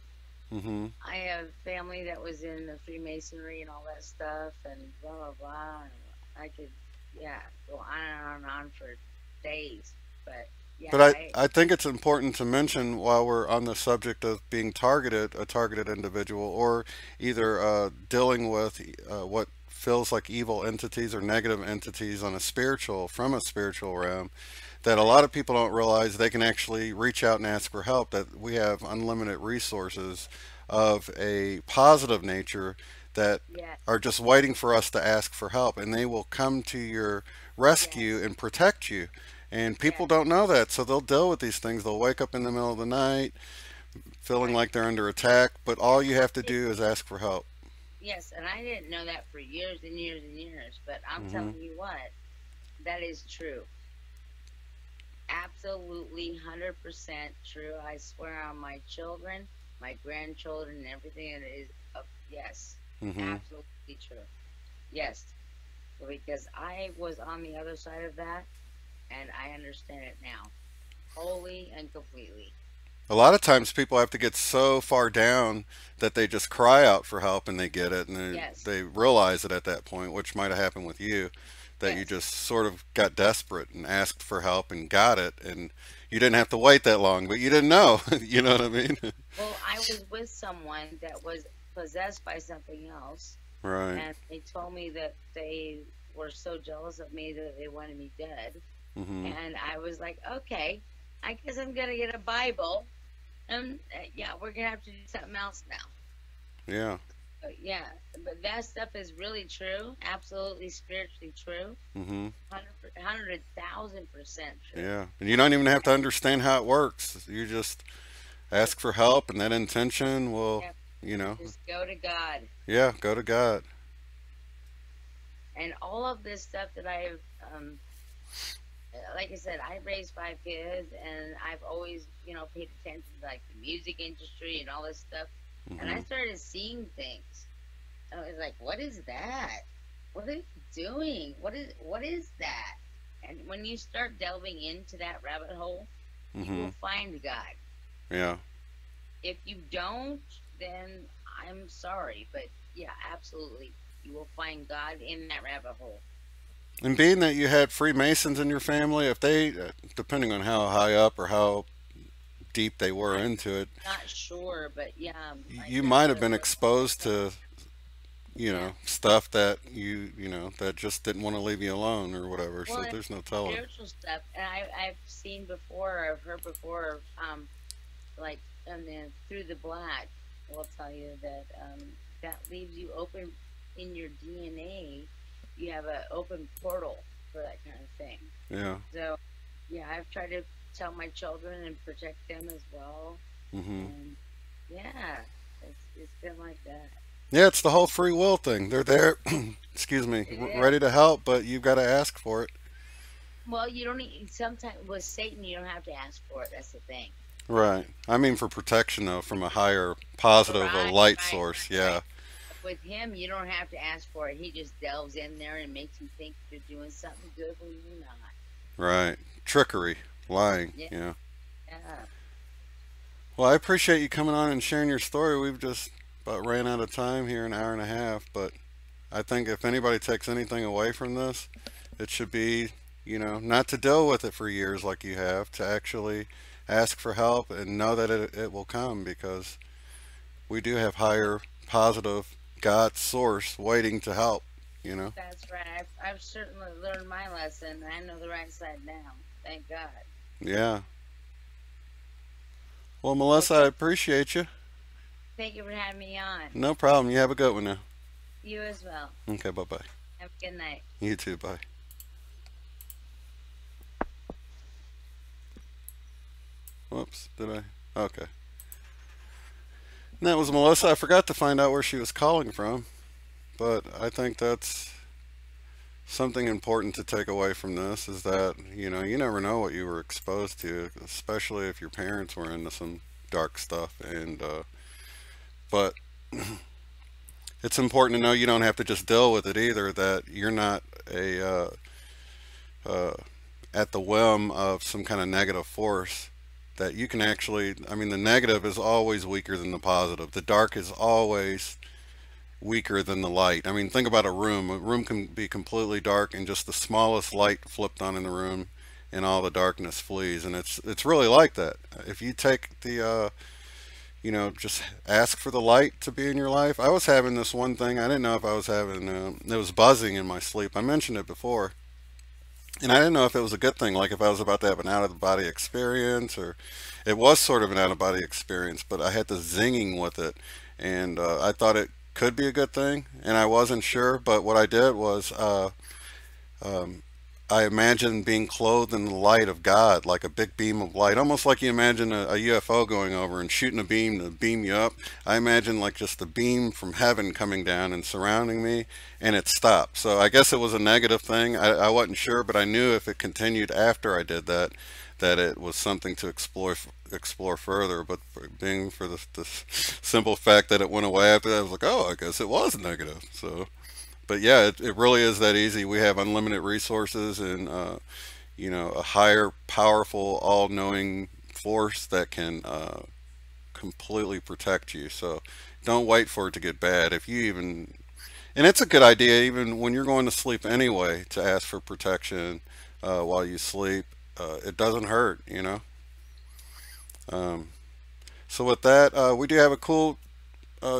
Mm-hmm. I have family that was in the Freemasonry and all that stuff, and blah blah blah. And I could, yeah, go on and on and on for days. But yeah, But I think it's important to mention while we're on the subject of being targeted, a targeted individual, or either dealing with what feels like evil entities or negative entities on a spiritual, from a spiritual realm, that a lot right, of people don't realize they can actually reach out and ask for help, that we have unlimited resources of a positive nature that yeah, are just waiting for us to ask for help, and they will come to your rescue yes, and protect you. And people yes, don't know that, so they'll deal with these things. They'll wake up in the middle of the night feeling right. like they're under attack, but And all you I have to did, do is ask for help. yes, and I didn't know that for years and years and years. But I'm Hmm. telling you what, that is true. Absolutely, 100% true. I swear on my children, my grandchildren, and everything. It is, yes, Hmm. absolutely true. Yes, because I was on the other side of that, and I understand it now, wholly and completely. A lot of times people have to get so far down that they just cry out for help and they get it, and Yes, they realize it at that point, which might have happened with you, that you yes. just sort of got desperate and asked for help and got it, and you didn't have to wait that long, but you didn't know. You know what I mean? Well, I was with someone that was possessed by something else, Right. and they told me that they were so jealous of me that they wanted me dead. Hmm. And I was like, okay, I guess I'm gonna get a Bible, and yeah, we're gonna have to do something else now. Yeah. Yeah, but that stuff is really true, absolutely spiritually true, Hmm. 100,000% true. Yeah. And you don't even have to understand how it works. You just Just, ask for help, and that intention will, yeah, you know, just go to God. yeah, go to God. And all of this stuff that I've, like I said, I raised 5 kids, and I've always, paid attention to like the music industry and all this stuff. And Hmm. I started seeing things. I was like, what is that? What are you doing? What is that? And when you start delving into that rabbit hole, you Hmm. will find God. Yeah. If you don't, then I'm sorry, but yeah, absolutely. You will find God in that rabbit hole. And being that you had Freemasons in your family, if they, depending on how high up or how deep they were I'm into it, not sure, but yeah, my you might have grandmother been was one of exposed to, those. Yeah. stuff that that just didn't want to leave you alone or whatever. Well, So it's there's no telling. spiritual stuff, and I've seen before, I've heard before, like, and then through the black will tell you that that leaves you open in your DNA. You have an open portal for that kind of thing. Yeah. So yeah, I've tried to tell my children and protect them as well, Hmm. and yeah, it's been like that. Yeah, it's the whole free will thing. They're there, excuse me, It is. ready to help, but you've got to ask for it. Well, you don't need, sometimes with Satan, you don't have to ask for it. That's the thing. Right. I mean for protection though, from a higher positive, a Right, light right, source. right, Yeah. right. With him, you don't have to ask for it. He just delves in there and makes you think you're doing something good when you're not. Right. Trickery, lying. Yeah, Yeah. yeah. Well, I appreciate you coming on and sharing your story. We've just about ran out of time here, an hour and a half, but I think if anybody takes anything away from this, it should be, not to deal with it for years like you have, to actually ask for help and know that it will come, because we do have higher positive God source waiting to help, you know. That's right. I've certainly learned my lesson. I know the right side now. Thank God. Yeah. Well, Well, Melissa, I appreciate you. thank you for having me on. No problem. You have a good one now. You as well. Okay, bye bye. Have a good night. You too, bye. Whoops, did I? Okay. And that was Melissa. I forgot to find out where she was calling from, but I think that's something important to take away from this, is that, you never know what you were exposed to, especially if your parents were into some dark stuff. But it's important to know you don't have to just deal with it either, that you're not uh, at the whim of some kind of negative force, that you can actually, I mean, the negative is always weaker than the positive. The dark is always weaker than the light. I mean, think about a room. A room can be completely dark and just the smallest light flipped on in the room and all the darkness flees. And it's really like that. If you take the just ask for the light to be in your life. I was having this one thing. I didn't know if I was having it was buzzing in my sleep. I mentioned it before. And I didn't know if it was a good thing, like if I was about to have an out of the body experience, or it was sort of an out of body experience, but I had this zinging with it, and I thought it could be a good thing, and I wasn't sure. But what I did was um, I imagined being clothed in the light of God, like a big beam of light, almost like you imagine a UFO going over and shooting a beam to beam you up. I imagined like just a beam from heaven coming down and surrounding me, and it stopped. So I guess it was a negative thing. I wasn't sure, but I knew if it continued after I did that, that it was something to explore further. But being for the simple fact that it went away after that, I was like, oh, I guess it was negative. So but yeah, it really is that easy. We have unlimited resources, and a higher, powerful, all-knowing force that can completely protect you. So don't wait for it to get bad. If you even, and it's a good idea even when you're going to sleep anyway, to ask for protection while you sleep. It doesn't hurt. Um, so with that, we do have a cool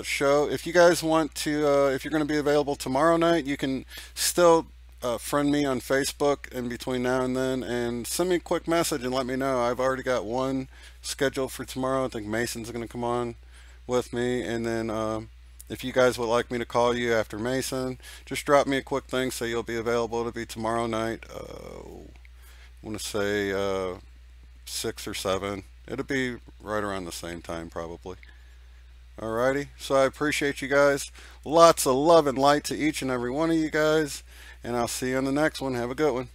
show. If you guys want to, if you're going to be available tomorrow night, you can still friend me on Facebook in between now and then, and send me a quick message and let me know. I've already got one scheduled for tomorrow. I think Mason's going to come on with me, and then if you guys would like me to call you after Mason, just drop me a quick thing so you'll be available to be tomorrow night. I want to say 6 or 7. It'll be right around the same time probably. Alrighty, so I appreciate you guys. Lots of love and light to each and every one of you guys, and I'll see you on the next one. Have a good one.